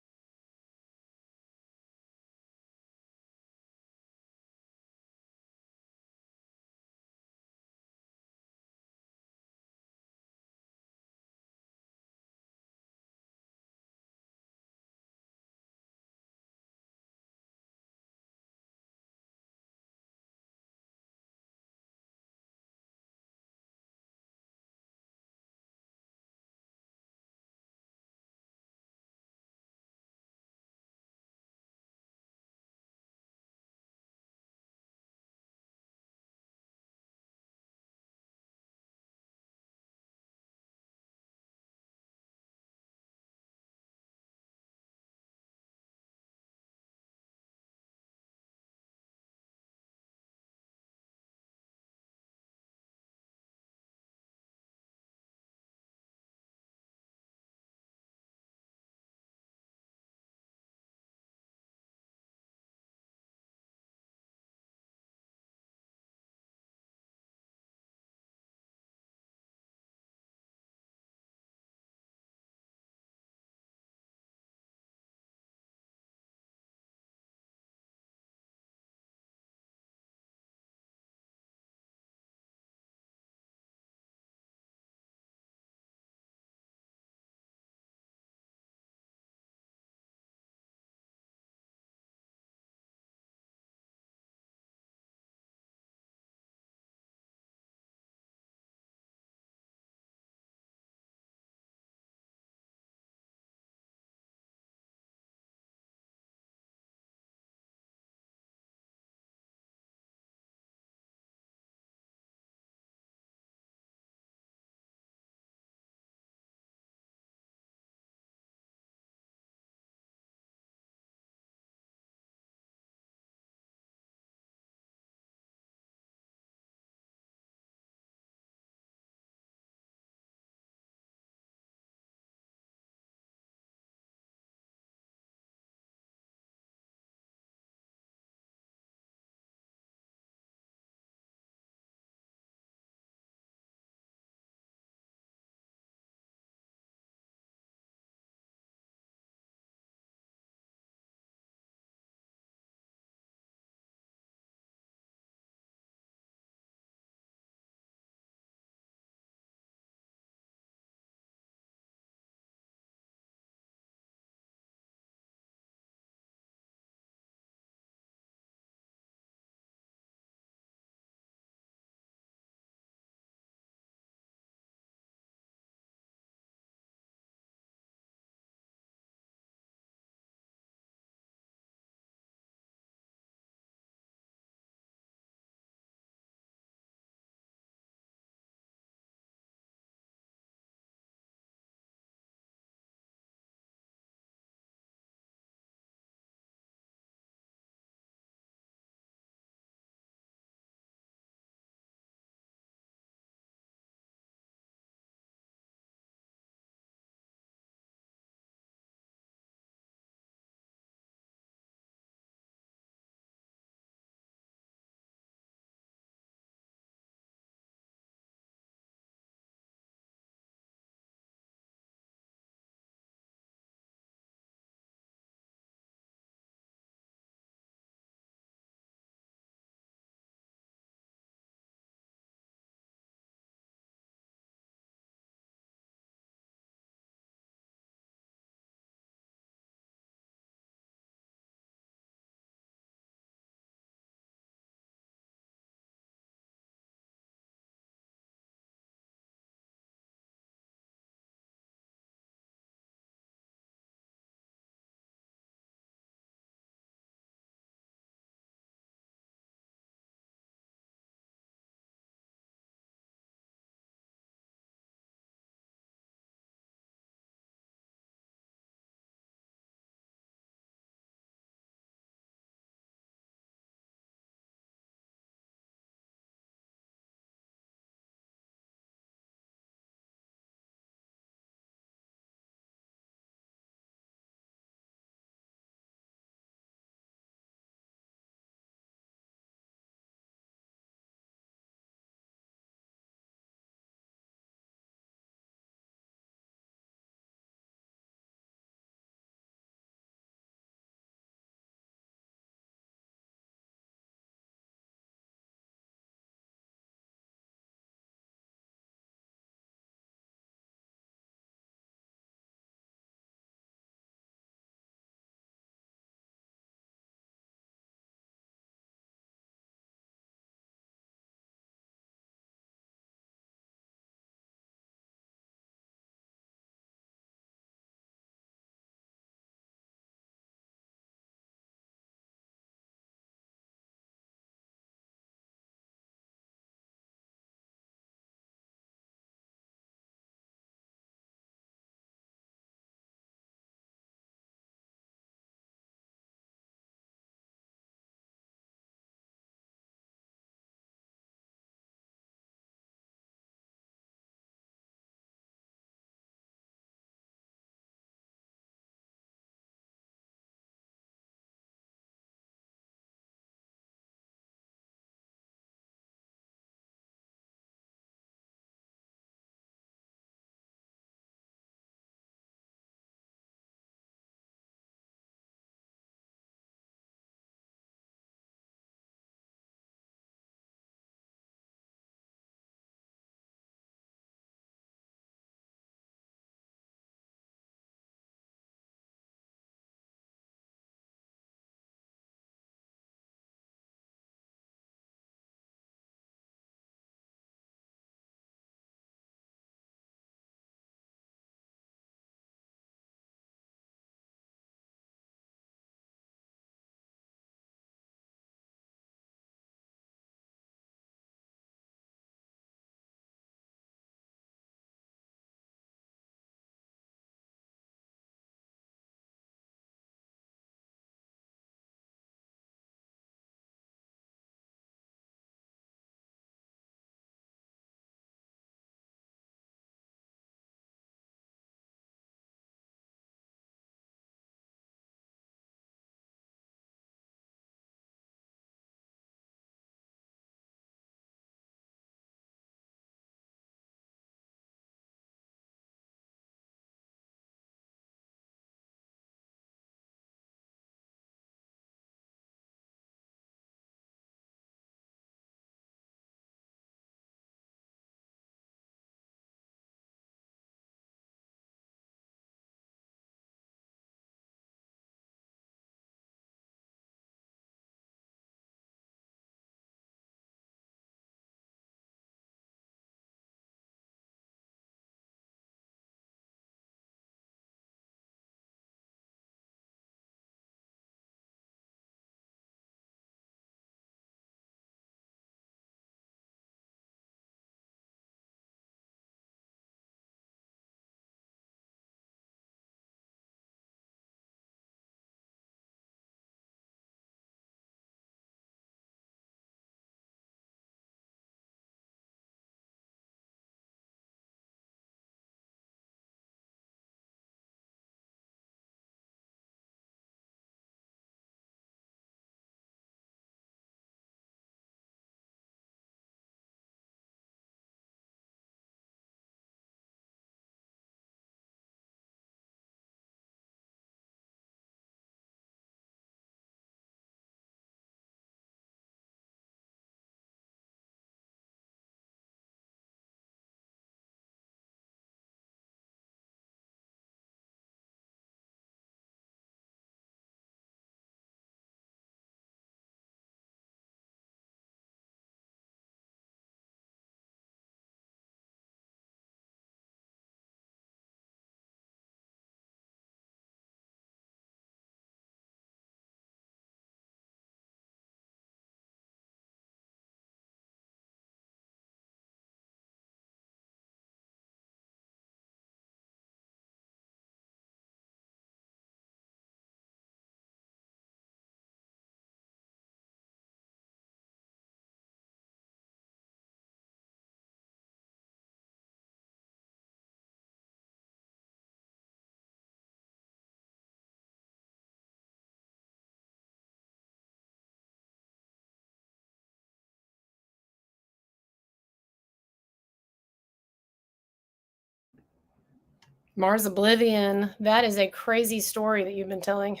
Mars Oblivion. That is a crazy story that you've been telling.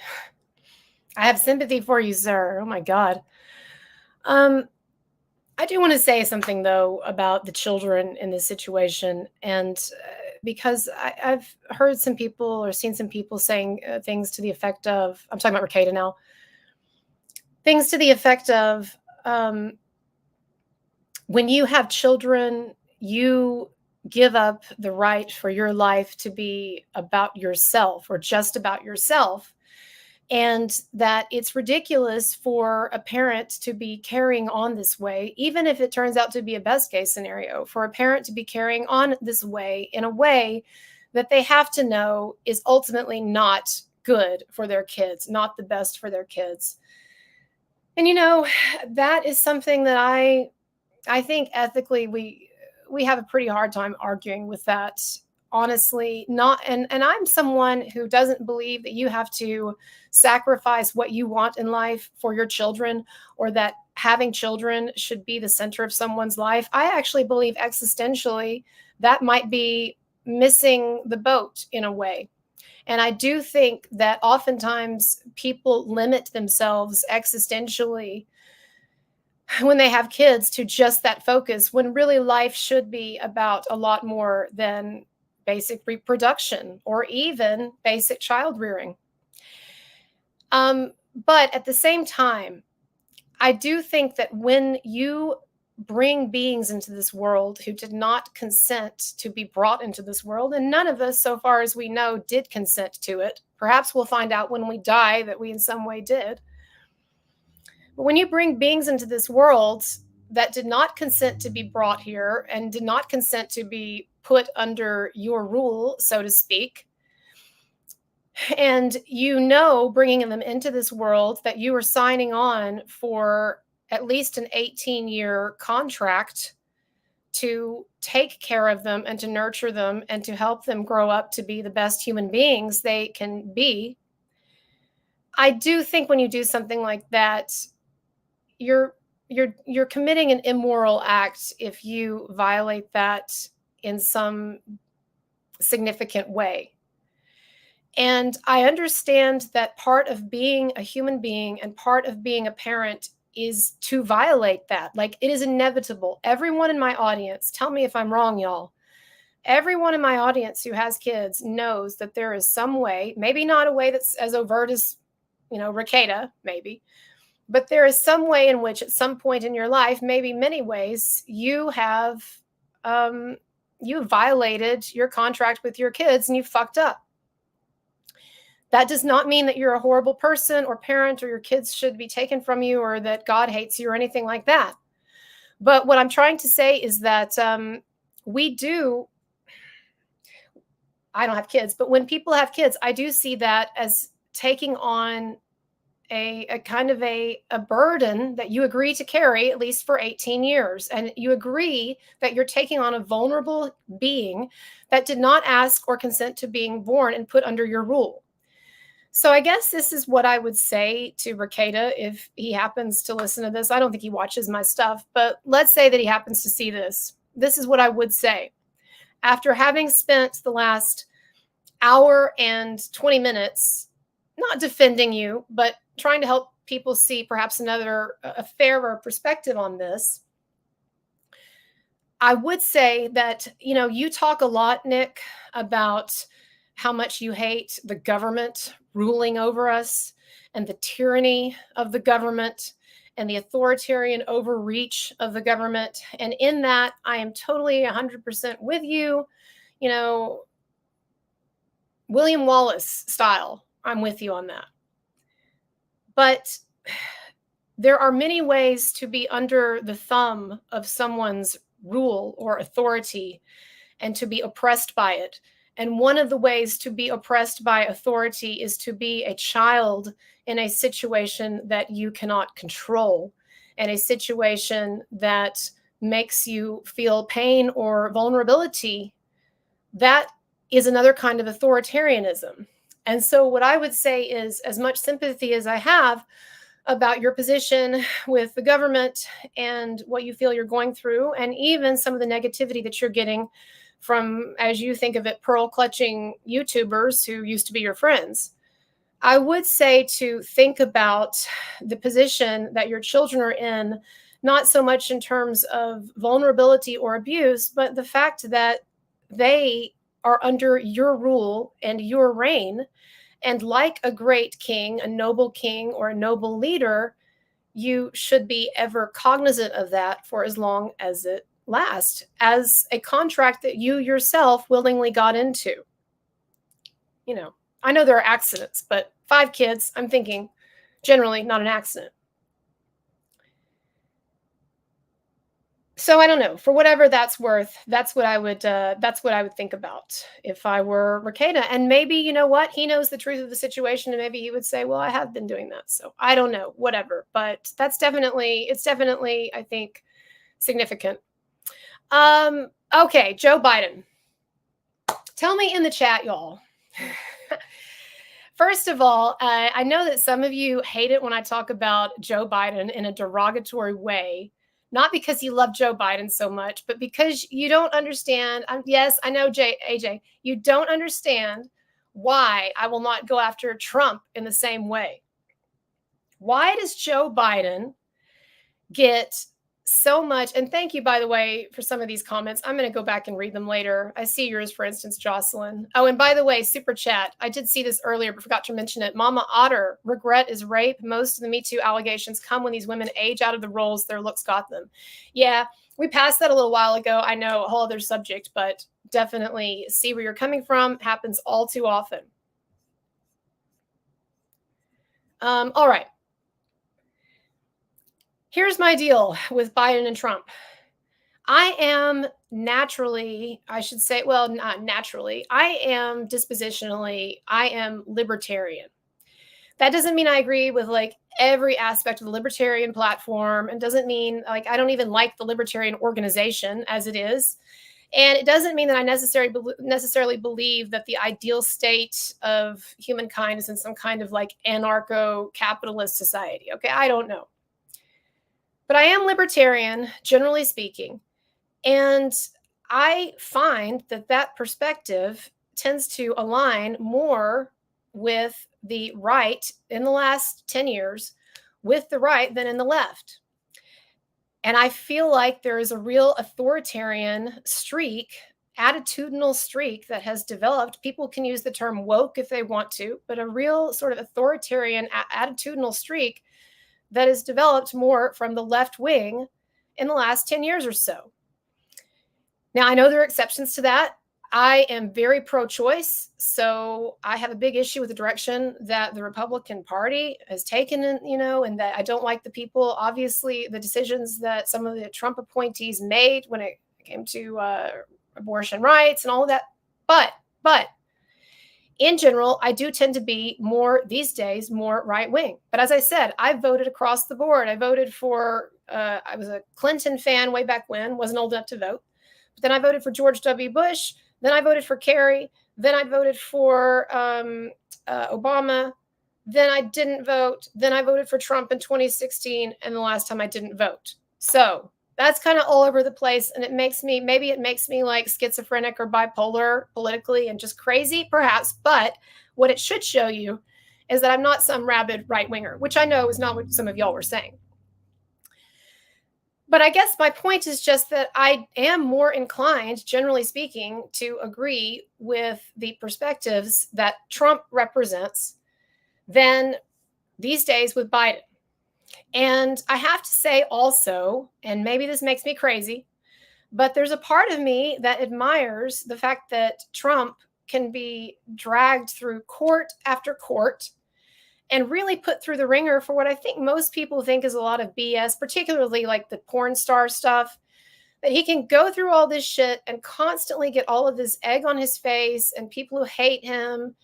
I have sympathy for you, sir. Oh my God. I do want to say something though about the children in this situation, and because I've heard some people or seen some people saying things to the effect of, I'm talking about Rekieta now, things to the effect of, when you have children, you give up the right for your life to be about yourself or just about yourself. And that it's ridiculous for a parent to be carrying on this way, even if it turns out to be a best case scenario, for a parent to be carrying on this way in a way that they have to know is ultimately not good for their kids, not the best for their kids. And that is something that I think ethically we have a pretty hard time arguing with that. Honestly, not and I'm someone who doesn't believe that you have to sacrifice what you want in life for your children, or that having children should be the center of someone's life. I actually believe existentially that might be missing the boat in a way. And I do think that oftentimes people limit themselves existentially when they have kids to just that focus, when really life should be about a lot more than basic reproduction or even basic child rearing. But at the same time, I do think that when you bring beings into this world who did not consent to be brought into this world, and none of us, so far as we know, did consent to it. Perhaps we'll find out when we die that we in some way did. But when you bring beings into this world that did not consent to be brought here and did not consent to be put under your rule, so to speak, and bringing them into this world that you are signing on for at least an 18-year contract to take care of them and to nurture them and to help them grow up to be the best human beings they can be. I do think when you do something like that, you're committing an immoral act if you violate that in some significant way. And I understand that part of being a human being and part of being a parent is to violate that. Like, it is inevitable. Everyone in my audience, tell me if I'm wrong, y'all. Everyone in my audience who has kids knows that there is some way, maybe not a way that's as overt as, Rekieta, maybe, but there is some way in which at some point in your life, maybe many ways, you have violated your contract with your kids and you fucked up. That does not mean that you're a horrible person or parent or your kids should be taken from you or that God hates you or anything like that. But what I'm trying to say is that I don't have kids, but when people have kids, I do see that as taking on a kind of a burden that you agree to carry at least for 18 years. And you agree that you're taking on a vulnerable being that did not ask or consent to being born and put under your rule. So I guess this is what I would say to Rekieta if he happens to listen to this. I don't think he watches my stuff, but let's say that he happens to see this. This is what I would say. After having spent the last hour and 20 minutes not defending you, but trying to help people see perhaps a fairer perspective on this, I would say that, you talk a lot, Nick, about how much you hate the government ruling over us and the tyranny of the government and the authoritarian overreach of the government. And in that, I am totally 100% with you, William Wallace style. I'm with you on that. But there are many ways to be under the thumb of someone's rule or authority and to be oppressed by it. And one of the ways to be oppressed by authority is to be a child in a situation that you cannot control, and a situation that makes you feel pain or vulnerability. That is another kind of authoritarianism. And so what I would say is, as much sympathy as I have about your position with the government and what you feel you're going through, and even some of the negativity that you're getting from, as you think of it, pearl clutching YouTubers who used to be your friends. I would say to think about the position that your children are in, not so much in terms of vulnerability or abuse, but the fact that they are under your rule and your reign. And like a great king, a noble king, or a noble leader, you should be ever cognizant of that for as long as it lasts, as a contract that you yourself willingly got into. I know there are accidents, but 5 kids, I'm thinking generally not an accident. So I don't know. For whatever that's worth, that's what I would think about if I were Rekieta. And maybe, you know what, he knows the truth of the situation, and maybe he would say, "Well, I have been doing that." So I don't know, whatever. But it's definitely, I think, significant. Okay, Joe Biden. Tell me in the chat, y'all. First of all, I know that some of you hate it when I talk about Joe Biden in a derogatory way. Not because you love Joe Biden so much, but because you don't understand. Yes, I know, AJ, you don't understand why I will not go after Trump in the same way. Why does Joe Biden get so much? And thank you, by the way, for some of these comments. I'm going to go back and read them later. I see yours, for instance, Jocelyn. Oh, and by the way, super chat. I did see this earlier, but forgot to mention it. Mama Otter, regret is rape. Most of the Me Too allegations come when these women age out of the roles their looks got them. Yeah, we passed that a little while ago. I know, a whole other subject, but definitely see where you're coming from. Happens all too often. All right. Here's my deal with Biden and Trump. I am naturally, I should say, well, not naturally, I am dispositionally, I am libertarian. That doesn't mean I agree with like every aspect of the libertarian platform, and doesn't mean like I don't even like the libertarian organization as it is. And it doesn't mean that I necessarily believe that the ideal state of humankind is in some kind of like anarcho-capitalist society. Okay, I don't know. But I am libertarian, generally speaking. And I find that that perspective tends to align more with the right in the last 10 years with the right than in the left. And I feel like there is a real authoritarian streak, attitudinal streak that has developed. People can use the term woke if they want to, but a real sort of authoritarian attitudinal streak that has developed more from the left wing in the last 10 years or so. Now, I know there are exceptions to that. I am very pro-choice, so I have a big issue with the direction that the Republican Party has taken, and that I don't like the people, obviously, the decisions that some of the Trump appointees made when it came to abortion rights and all of that. But in general, I do tend to be more these days, more right wing. But as I said, I voted across the board. I voted for, I was a Clinton fan way back when, wasn't old enough to vote. But then I voted for George W. Bush. Then I voted for Kerry. Then I voted for Obama. Then I didn't vote. Then I voted for Trump in 2016. And the last time I didn't vote. So that's kind of all over the place. And maybe it makes me like schizophrenic or bipolar politically and just crazy, perhaps. But what it should show you is that I'm not some rabid right winger, which I know is not what some of y'all were saying. But I guess my point is just that I am more inclined, generally speaking, to agree with the perspectives that Trump represents than these days with Biden. And I have to say also, and maybe this makes me crazy, but there's a part of me that admires the fact that Trump can be dragged through court after court and really put through the ringer for what I think most people think is a lot of BS, particularly like the porn star stuff, that he can go through all this shit and constantly get all of this egg on his face and people who hate him.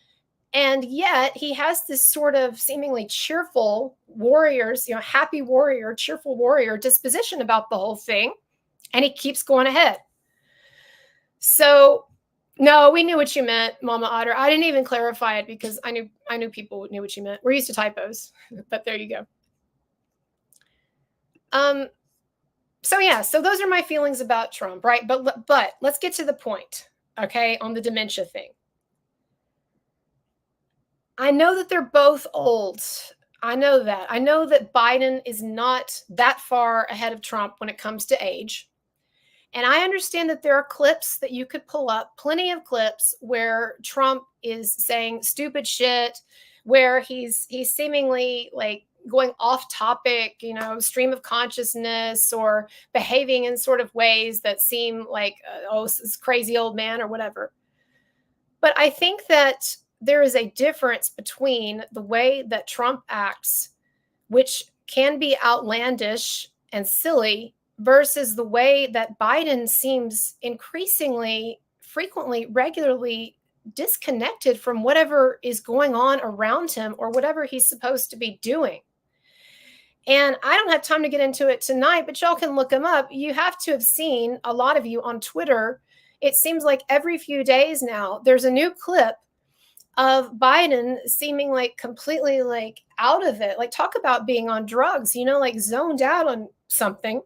And yet he has this sort of seemingly cheerful warriors, happy warrior, cheerful warrior disposition about the whole thing. And he keeps going ahead. So no, we knew what you meant, Mama Otter. I didn't even clarify it because I knew people knew what you meant. We're used to typos, but there you go. So yeah, so those are my feelings about Trump, right? But let's get to the point, okay, on the dementia thing. I know that they're both old. I know that. I know that Biden is not that far ahead of Trump when it comes to age. And I understand that there are clips that you could pull up, plenty of clips where Trump is saying stupid shit, where he's seemingly like going off topic, stream of consciousness, or behaving in sort of ways that seem like, oh, this crazy old man or whatever. But I think that there is a difference between the way that Trump acts, which can be outlandish and silly, versus the way that Biden seems increasingly, frequently, regularly disconnected from whatever is going on around him or whatever he's supposed to be doing. And I don't have time to get into it tonight, but y'all can look him up. You have to have seen, a lot of you on Twitter, it seems like every few days now, there's a new clip of Biden seeming like completely like out of it. Like, talk about being on drugs, like zoned out on something.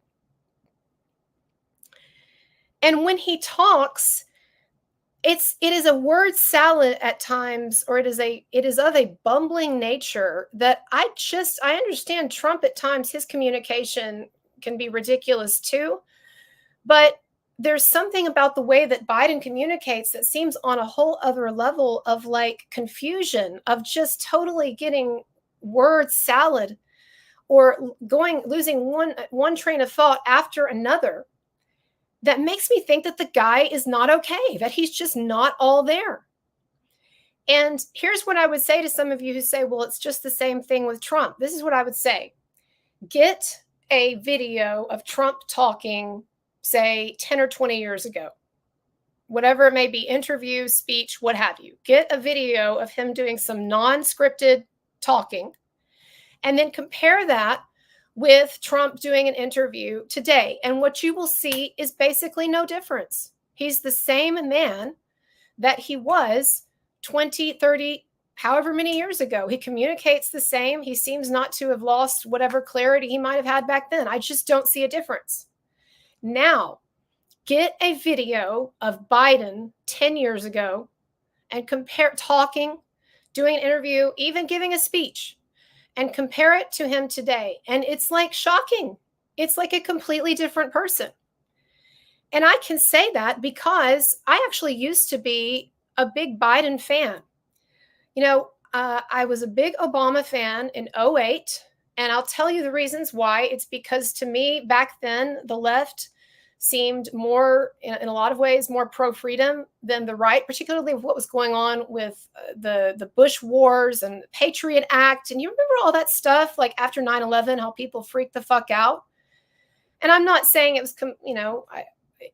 And when he talks, it is a word salad at times, or it is of a bumbling nature that I understand Trump at times, his communication can be ridiculous too, but there's something about the way that Biden communicates that seems on a whole other level of like confusion, of just totally getting word salad, or losing one train of thought after another, that makes me think that the guy is not okay, that he's just not all there. And here's what I would say to some of you who say, well, it's just the same thing with Trump. This is what I would say. Get a video of Trump talking, say 10 or 20 years ago, whatever it may be, interview, speech, what have you. Get a video of him doing some non-scripted talking, and then compare that with Trump doing an interview today. And what you will see is basically no difference. He's the same man that he was 20, 30, however many years ago. He communicates the same. He seems not to have lost whatever clarity he might have had back then. I just don't see a difference. Now, get a video of Biden 10 years ago and compare talking, doing an interview, even giving a speech, and compare it to him today. And it's like shocking. It's like a completely different person. And I can say that because I actually used to be a big Biden fan. I was a big Obama fan in 2008. And I'll tell you the reasons why. It's because to me, back then, the left seemed more, in a lot of ways, more pro-freedom than the right, particularly with what was going on with the Bush wars and the Patriot Act. And you remember all that stuff, like after 9/11, how people freaked the fuck out. And I'm not saying it was,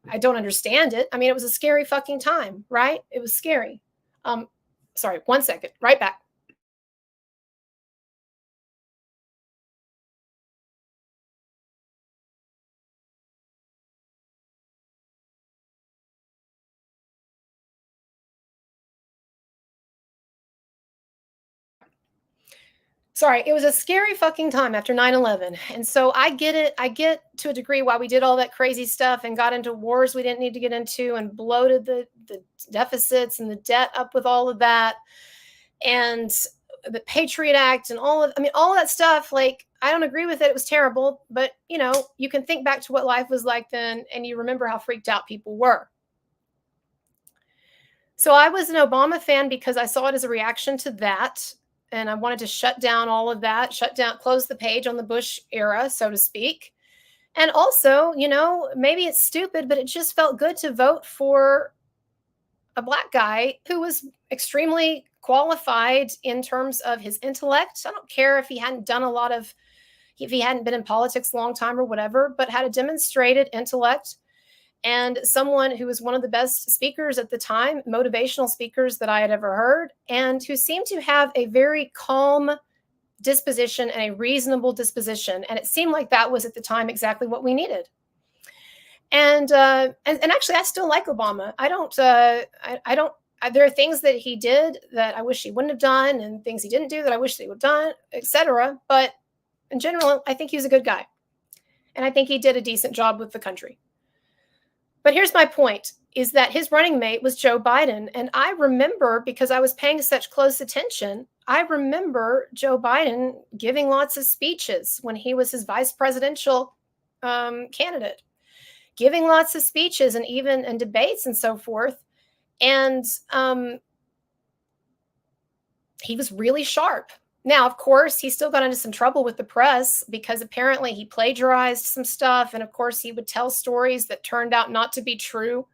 I don't understand it. I mean, it was a scary fucking time, right? It was scary. Sorry, 1 second, right back. Sorry, it was a scary fucking time after 9/11. And so I get it. I get to a degree why we did all that crazy stuff and got into wars we didn't need to get into, and bloated the deficits and the debt up with all of that. And the Patriot Act and all of that stuff. Like, I don't agree with it. It was terrible. But, you can think back to what life was like then, and you remember how freaked out people were. So I was an Obama fan because I saw it as a reaction to that. And I wanted to shut down all of that, close the page on the Bush era, so to speak. And also, maybe it's stupid, but it just felt good to vote for a Black guy who was extremely qualified in terms of his intellect. I don't care if he hadn't been in politics a long time or whatever, but had a demonstrated intellect, and someone who was one of the best speakers at the time, motivational speakers that I had ever heard, and who seemed to have a very calm disposition and a reasonable disposition. And it seemed like that was at the time exactly what we needed. And actually, I still like Obama. There are things that he did that I wish he wouldn't have done, and things he didn't do that I wish he would have done, etc. But in general, I think he was a good guy. And I think he did a decent job with the country. But here's my point, is that his running mate was Joe Biden. And I remember, because I was paying such close attention, I remember Joe Biden giving lots of speeches when he was his vice presidential candidate, giving lots of speeches and even in debates and so forth. And he was really sharp. Now, of course, he still got into some trouble with the press because apparently he plagiarized some stuff. And of course, he would tell stories that turned out not to be true.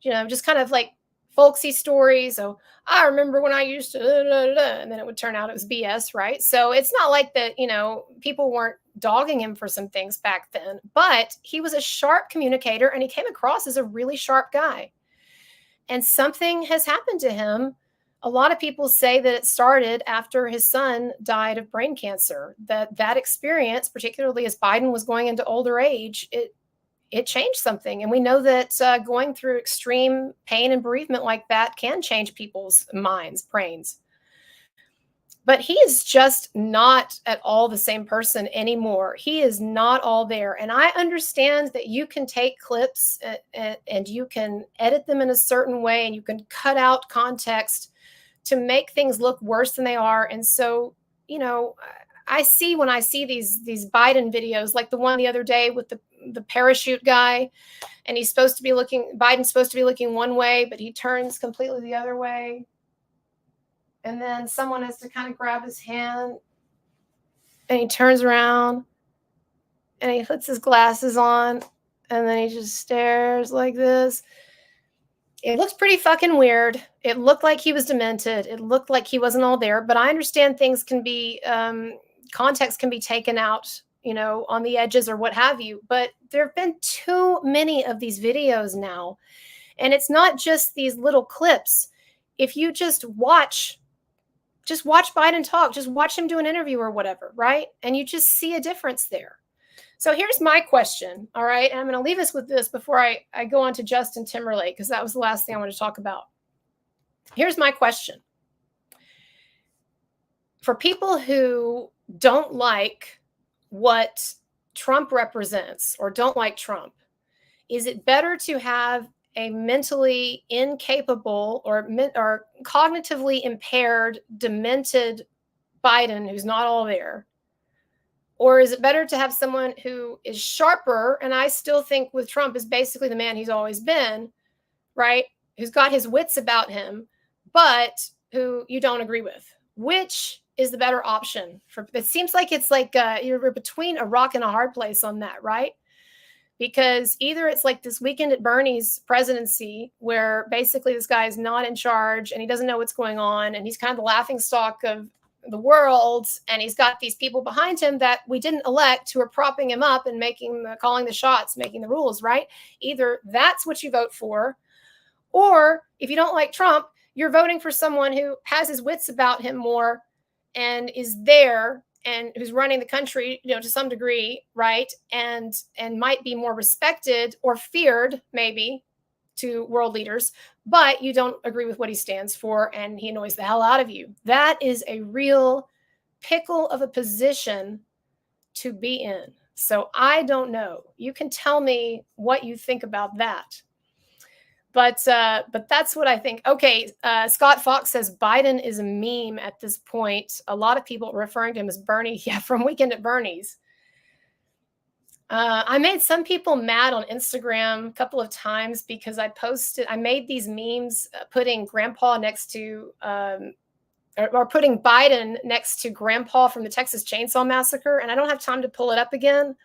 You know, just kind of like folksy stories. Oh, I remember when I used to, and then it would turn out it was BS, right? So it's not like that, you know, people weren't dogging him for some things back then, but he was a sharp communicator and he came across as a really sharp guy. And something has happened to him. A lot of people say that it started after his son died of brain cancer, that experience, particularly as Biden was going into older age, it changed something. And we know that going through extreme pain and bereavement like that can change people's minds, brains. But he is just not at all the same person anymore. He is not all there. And I understand that you can take clips and you can edit them in a certain way and you can cut out context to make things look worse than they are. And so, you know, I see when I see these Biden videos, like the one the other day with the parachute guy, and Biden's supposed to be looking one way, but he turns completely the other way. And then someone has to kind of grab his hand and he turns around and he puts his glasses on and then he just stares like this. It looks pretty fucking weird. It looked like he was demented. It looked like he wasn't all there, but I understand things can be, context can be taken out, you know, on the edges or what have you, but there have been too many of these videos now. And it's not just these little clips. If you just watch Biden talk, just watch him do an interview or whatever, right? And you just see a difference there. So here's my question, all right? And I'm going to leave us with this before I go on to Justin Timberlake, because that was the last thing I want to talk about. Here's my question. For people who don't like what Trump represents or don't like Trump, is it better to have a mentally incapable or cognitively impaired, demented Biden who's not all there? Or is it better to have someone who is sharper, and I still think with Trump is basically the man he's always been, right? Who's got his wits about him, but who you don't agree with? Which is the better option? It seems like it's like you're between a rock and a hard place on that, right? Because either it's like this Weekend at Bernie's presidency, where basically this guy is not in charge and he doesn't know what's going on, and he's kind of the laughingstock of the world, and he's got these people behind him that we didn't elect who are propping him up and calling the shots, making the rules, right? Either that's what you vote for, or if you don't like Trump, you're voting for someone who has his wits about him more and is there and who's running the country, you know, to some degree, right? And might be more respected or feared maybe to world leaders, but you don't agree with what he stands for and he annoys the hell out of you. That is a real pickle of a position to be in. So I don't know. You can tell me what you think about that. But that's what I think. Okay, Scott Fox says Biden is a meme at this point. A lot of people referring to him as Bernie, from Weekend at Bernie's. I made some people mad on Instagram a couple of times because I made these memes putting Grandpa next to, or putting Biden next to Grandpa from the Texas Chainsaw Massacre. And I don't have time to pull it up again.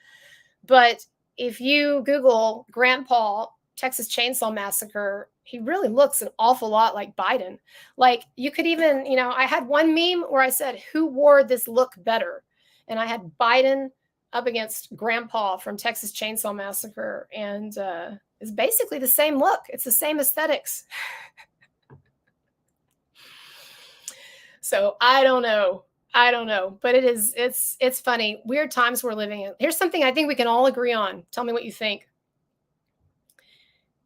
But if you Google Grandpa Texas Chainsaw Massacre, he really looks an awful lot like Biden. Like you could even, you know, I had one meme where I said, who wore this look better? And I had Biden up against Grandpa from Texas Chainsaw Massacre. And it's basically the same look. It's the same aesthetics. So I don't know. But it's funny. Weird times we're living in. Here's something I think we can all agree on. Tell me what you think.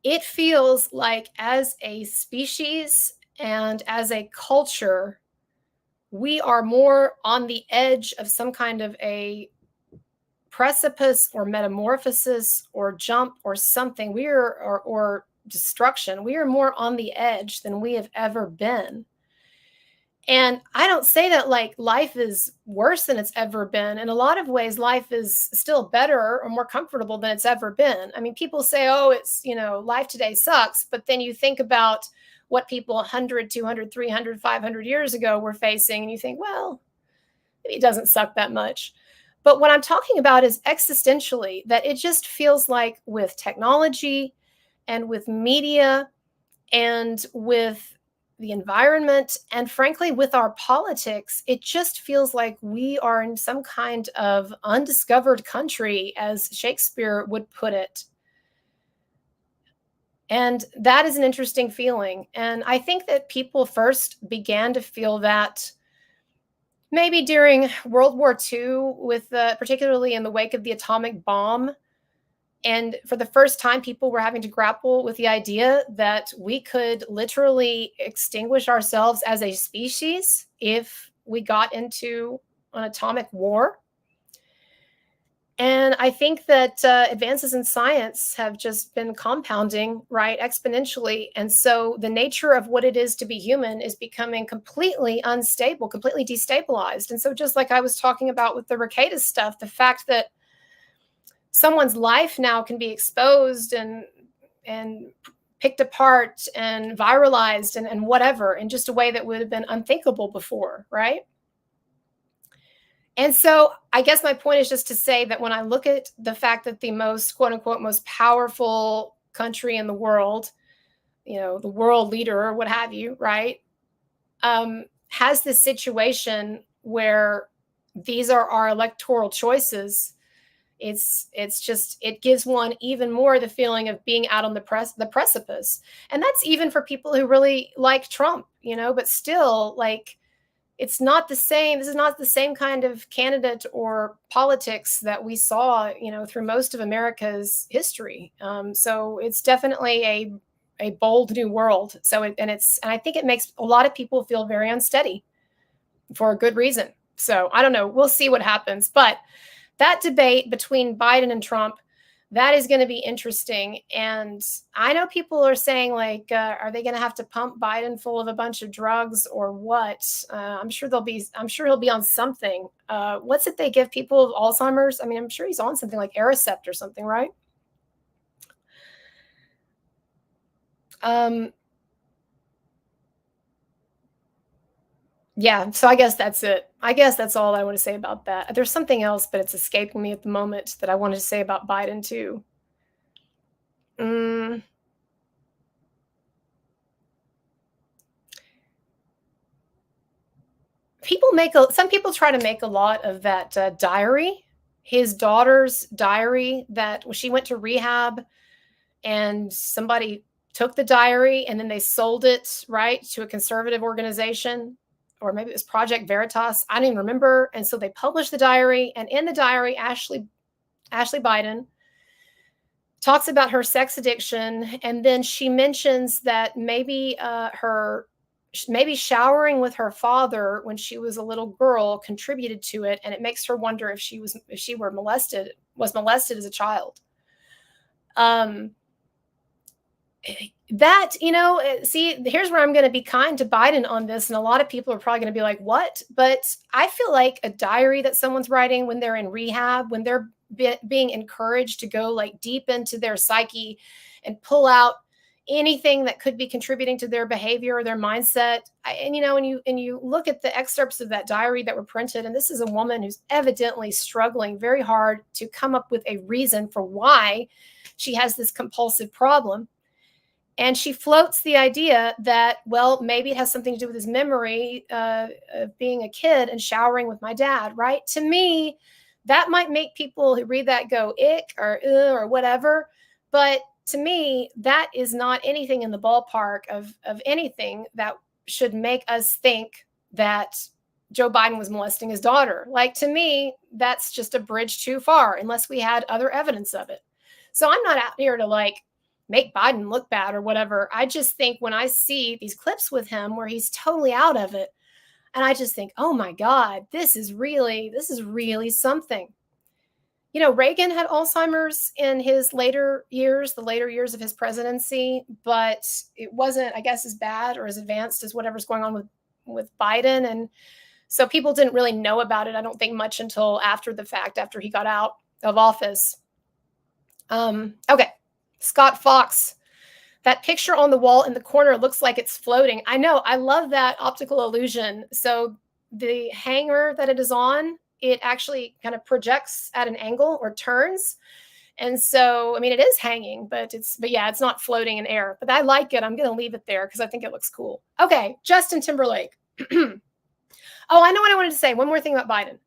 It feels like as a species and as a culture, we are more on the edge of some kind of a precipice or metamorphosis or jump or something. Or destruction. We are more on the edge than we have ever been. And I don't say that like life is worse than it's ever been. In a lot of ways, life is still better or more comfortable than it's ever been. I mean, people say, oh, it's, life today sucks. But then you think about what people 100, 200, 300, 500 years ago were facing, and you think, well, maybe it doesn't suck that much. But what I'm talking about is existentially, that it just feels like with technology and with media and with the environment, and frankly, with our politics, it just feels like we are in some kind of undiscovered country, as Shakespeare would put it. And that is an interesting feeling. And I think that people first began to feel that maybe during World War II, with particularly in the wake of the atomic bomb. And for the first time, people were having to grapple with the idea that we could literally extinguish ourselves as a species if we got into an atomic war. And I think that advances in science have just been compounding, right, exponentially. And so the nature of what it is to be human is becoming completely unstable, completely destabilized. And so just like I was talking about with the Rekieta stuff, the fact that someone's life now can be exposed and picked apart and viralized and whatever in just a way that would have been unthinkable before, right? And so I guess my point is just to say that when I look at the fact that the most, quote unquote, most powerful country in the world, the world leader or what have you, right, has this situation where these are our electoral choices, it gives one even more the feeling of being out on the precipice. And that's even for people who really like Trump, but still, like, it's not the same. This is not the same kind of candidate or politics that we saw, through most of America's history. So it's definitely a bold new world. So and I think it makes a lot of people feel very unsteady for a good reason. So I don't know. We'll see what happens. But that debate between Biden and Trump, that is going to be interesting. And I know people are saying, like, are they going to have to pump Biden full of a bunch of drugs or what? I'm sure he'll be on something. What's it they give people with Alzheimer's? I mean, I'm sure he's on something like Aricept or something, right? Yeah, so I guess that's it. I guess that's all I want to say about that. There's something else, but it's escaping me at the moment that I wanted to say about Biden too. Some people try to make a lot of that diary, his daughter's diary, that she went to rehab and somebody took the diary and then they sold it, right, to a conservative organization, or maybe it was Project Veritas. I don't even remember. And so they published the diary, and in the diary, Ashley Biden talks about her sex addiction, and then she mentions that maybe showering with her father when she was a little girl contributed to it, and it makes her wonder if she was molested as a child. That, see, here's where I'm going to be kind to Biden on this. And a lot of people are probably going to be like, what? But I feel like a diary that someone's writing when they're in rehab, when they're being encouraged to go like deep into their psyche and pull out anything that could be contributing to their behavior or their mindset. And you look at the excerpts of that diary that were printed, and this is a woman who's evidently struggling very hard to come up with a reason for why she has this compulsive problem. And she floats the idea that, well, maybe it has something to do with his memory of being a kid and showering with my dad, right? To me, that might make people who read that go ick or whatever. But to me, that is not anything in the ballpark of anything that should make us think that Joe Biden was molesting his daughter. Like, to me, that's just a bridge too far, unless we had other evidence of it. So I'm not out here to like make Biden look bad or whatever. I just think when I see these clips with him where he's totally out of it, and I just think, oh my God, this is really something. Reagan had Alzheimer's in his later years, the later years of his presidency, but it wasn't, I guess, as bad or as advanced as whatever's going on with Biden. And so people didn't really know about it, I don't think, much until after the fact, after he got out of office. Okay, Scott Fox. That picture on the wall in the corner looks like it's floating. I know. I love that optical illusion. So the hanger that it is on, it actually kind of projects at an angle or turns. And so, I mean, it is hanging, but yeah, it's not floating in air. But I like it. I'm going to leave it there because I think it looks cool. Okay, Justin Timberlake. Oh, I know what I wanted to say. One more thing about Biden.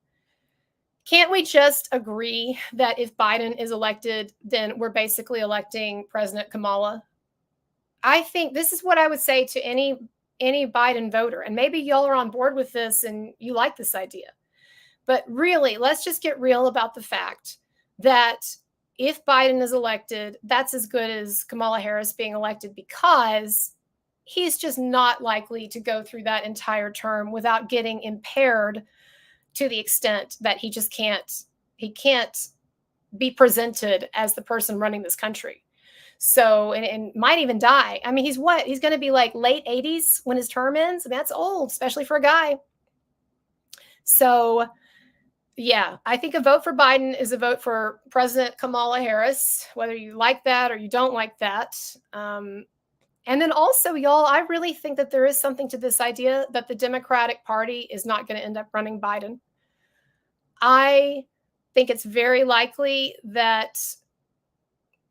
Can't we just agree that if Biden is elected, then we're basically electing President Kamala? I think this is what I would say to any Biden voter. And maybe y'all are on board with this and you like this idea. But really, let's just get real about the fact that if Biden is elected, that's as good as Kamala Harris being elected, because he's just not likely to go through that entire term without getting impaired to the extent that he can't be presented as the person running this country. So, and might even die. I mean, he's going to be like late 80s when his term ends. I mean, that's old, especially for a guy. So, yeah, I think a vote for Biden is a vote for President Kamala Harris, whether you like that or you don't like that. And then also, y'all, I really think that there is something to this idea that the Democratic Party is not going to end up running Biden. I think it's very likely that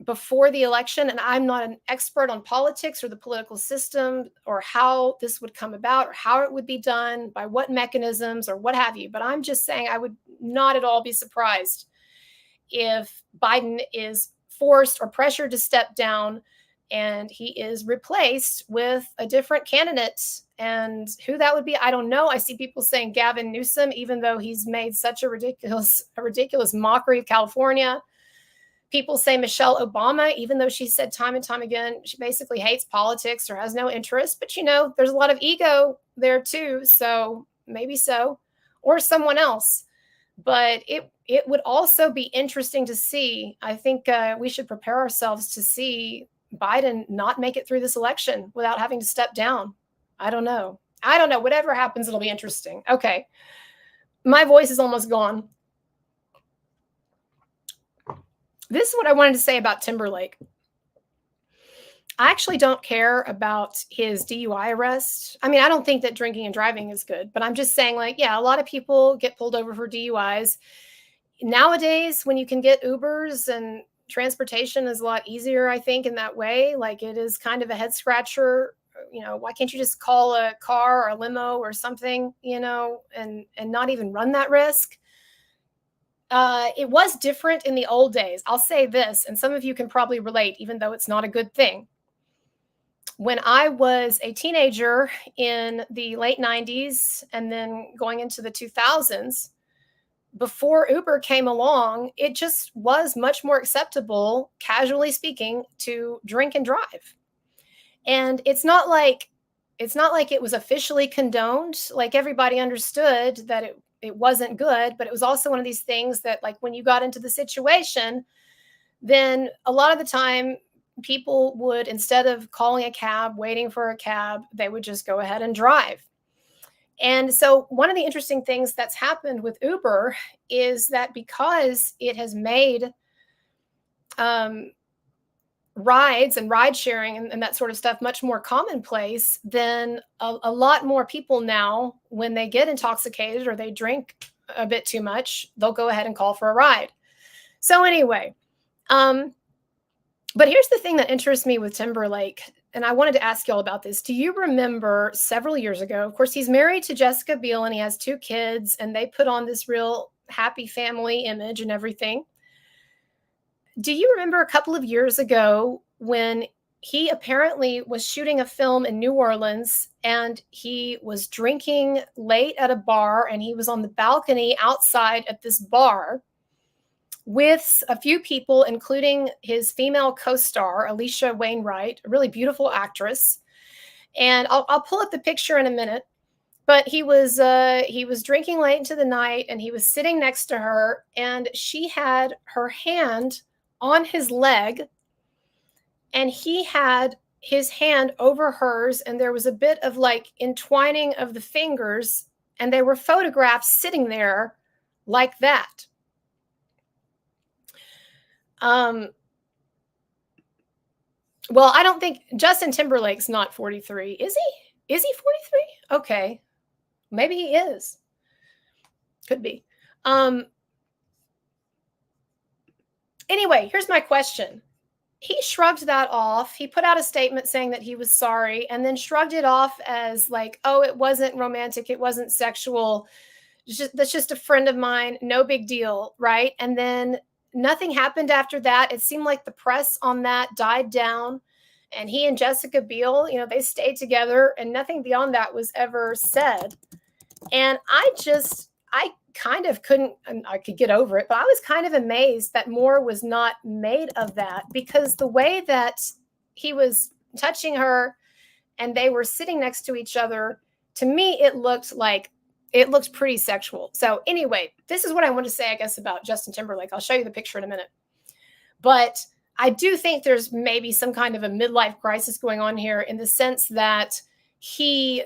before the election, and I'm not an expert on politics or the political system or how this would come about or how it would be done, by what mechanisms or what have you, but I'm just saying I would not at all be surprised if Biden is forced or pressured to step down and he is replaced with a different candidate. And who that would be, I don't know. I see people saying Gavin Newsom, even though he's made such a ridiculous mockery of California. People say Michelle Obama, even though she said time and time again she basically hates politics or has no interest. But, there's a lot of ego there too. So maybe so. Or someone else. But it would also be interesting to see. I think we should prepare ourselves to see Biden not make it through this election without having to step down. I don't know. Whatever happens, it'll be interesting. Okay. My voice is almost gone. This is what I wanted to say about Timberlake. I actually don't care about his DUI arrest. I mean, I don't think that drinking and driving is good, but I'm just saying, a lot of people get pulled over for DUIs. Nowadays, when you can get Ubers and transportation is a lot easier, I think, in that way. It is kind of a head scratcher. Why can't you just call a car or a limo or something, and not even run that risk? It was different in the old days. I'll say this, and some of you can probably relate, even though it's not a good thing. When I was a teenager in the late 90s and then going into the 2000s, before Uber came along, it just was much more acceptable, casually speaking, to drink and drive. And it's not like it was officially condoned. Everybody understood that it wasn't good, but it was also one of these things that, when you got into the situation, then a lot of the time people would, instead of calling a cab, waiting for a cab, they would just go ahead and drive. And so one of the interesting things that's happened with Uber is that because it has made rides and ride sharing and that sort of stuff much more commonplace, then a lot more people now, when they get intoxicated or they drink a bit too much, they'll go ahead and call for a ride. So anyway, but here's the thing that interests me with Timberlake, and I wanted to ask y'all about this. Do you remember several years ago, of course, he's married to Jessica Biel and he has 2 kids, and they put on this real happy family image and everything. Do you remember a couple of years ago when he apparently was shooting a film in New Orleans and he was drinking late at a bar, and he was on the balcony outside at this bar with a few people, including his female co-star, Alicia Wainwright, a really beautiful actress. And I'll pull up the picture in a minute. But he was drinking late into the night, and he was sitting next to her, and she had her hand on his leg, and he had his hand over hers, and there was a bit of like entwining of the fingers, and they were photographed sitting there like that. Well, I don't think Justin Timberlake's not 43. Is he? Is he 43? Okay. Maybe he is. Could be. Anyway, here's my question. He shrugged that off. He put out a statement saying that he was sorry, and then shrugged it off as like, oh, it wasn't romantic. It wasn't sexual. That's just a friend of mine. No big deal. Right. And then nothing happened after that. It seemed like the press on that died down, and he and Jessica Biel, they stayed together, and nothing beyond that was ever said. And I kind of couldn't, and I could get over it, but I was kind of amazed that more was not made of that, because the way that he was touching her and they were sitting next to each other, to me, it looked pretty sexual. So anyway, this is what I want to say, I guess, about Justin Timberlake. I'll show you the picture in a minute. But I do think there's maybe some kind of a midlife crisis going on here, in the sense that he,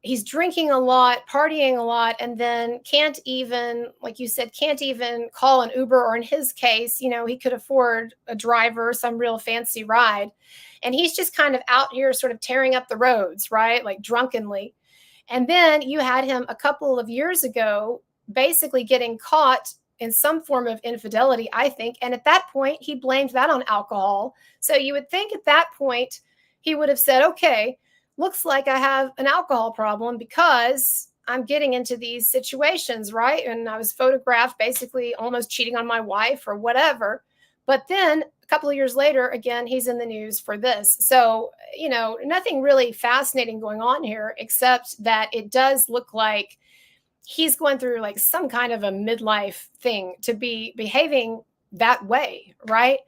he's drinking a lot, partying a lot, and then can't even, like you said, can't even call an Uber, or in his case, he could afford a driver, some real fancy ride. And he's just kind of out here sort of tearing up the roads, right? Like drunkenly. And then you had him a couple of years ago basically getting caught in some form of infidelity, I think. And at that point, he blamed that on alcohol. So you would think at that point, he would have said, okay, looks like I have an alcohol problem because I'm getting into these situations, right? And I was photographed basically almost cheating on my wife or whatever. But then a couple of years later, again, he's in the news for this. So, nothing really fascinating going on here, except that it does look like he's going through like some kind of a midlife thing to be behaving that way, right?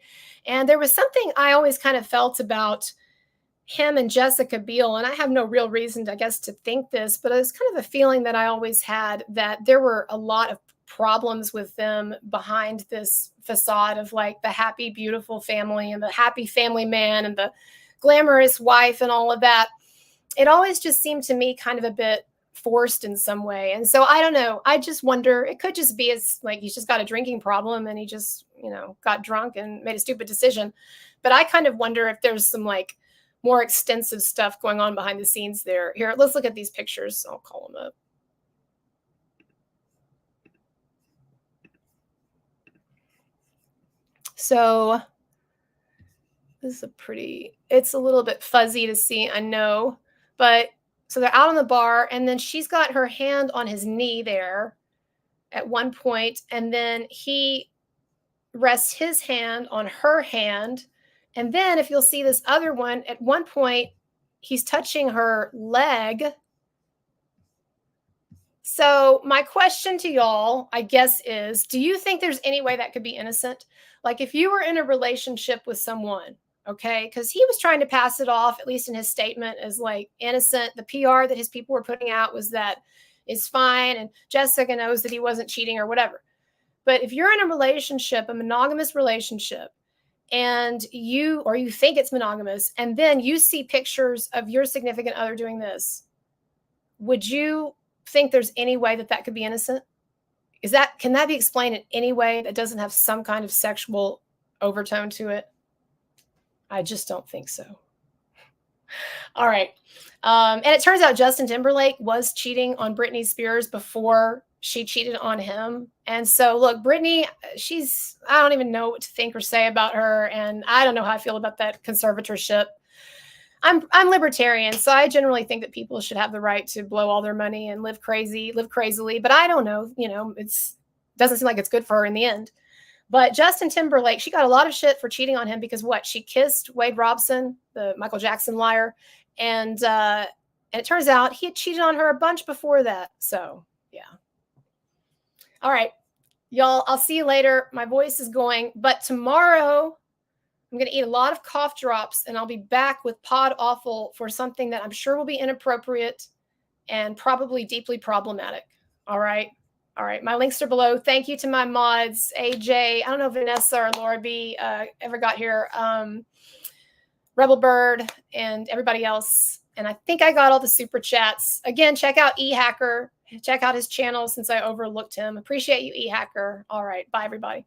And there was something I always kind of felt about him and Jessica Biel, and I have no real reason, I guess, to think this, but it was kind of a feeling that I always had, that there were a lot of problems with them behind this facade of like the happy, beautiful family and the happy family man and the glamorous wife and all of that. It always just seemed to me kind of a bit forced in some way. And so I don't know. I just wonder, it could just be as like he's just got a drinking problem and he just, got drunk and made a stupid decision. But I kind of wonder if there's some like more extensive stuff going on behind the scenes there. Here, let's look at these pictures. I'll call them up. So this is it's a little bit fuzzy to see, I know, but so they're out on the bar, and then she's got her hand on his knee there at one point, and then he rests his hand on her hand. And then if you'll see this other one, at one point, he's touching her leg. So my question to y'all, I guess, is, do you think there's any way that could be innocent? Like if you were in a relationship with someone, okay, because he was trying to pass it off, at least in his statement, as like innocent. The PR that his people were putting out was that it's fine, and Jessica knows that he wasn't cheating or whatever. But if you're in a relationship, a monogamous relationship, and you think it's monogamous, and then you see pictures of your significant other doing this, would you think there's any way that could be innocent? Can that be explained in any way that doesn't have some kind of sexual overtone to it? I just don't think so. All right. And it turns out Justin Timberlake was cheating on Britney Spears before she cheated on him. And so look, Britney, I don't even know what to think or say about her. And I don't know how I feel about that conservatorship. I'm libertarian, so I generally think that people should have the right to blow all their money and live crazily. But I don't know, it doesn't seem like it's good for her in the end. But Justin Timberlake, she got a lot of shit for cheating on him because what? She kissed Wade Robson, the Michael Jackson liar. And it turns out he had cheated on her a bunch before that. So, yeah. All right, y'all, I'll see you later. My voice is going. But tomorrow, I'm going to eat a lot of cough drops, and I'll be back with Pod Awful for something that I'm sure will be inappropriate and probably deeply problematic. All right. All right. My links are below. Thank you to my mods, AJ. I don't know if Vanessa or Laura B ever got here. Rebel Bird and everybody else. And I think I got all the super chats. Again, check out eHacker. Check out his channel since I overlooked him. Appreciate you, eHacker. All right. Bye, everybody.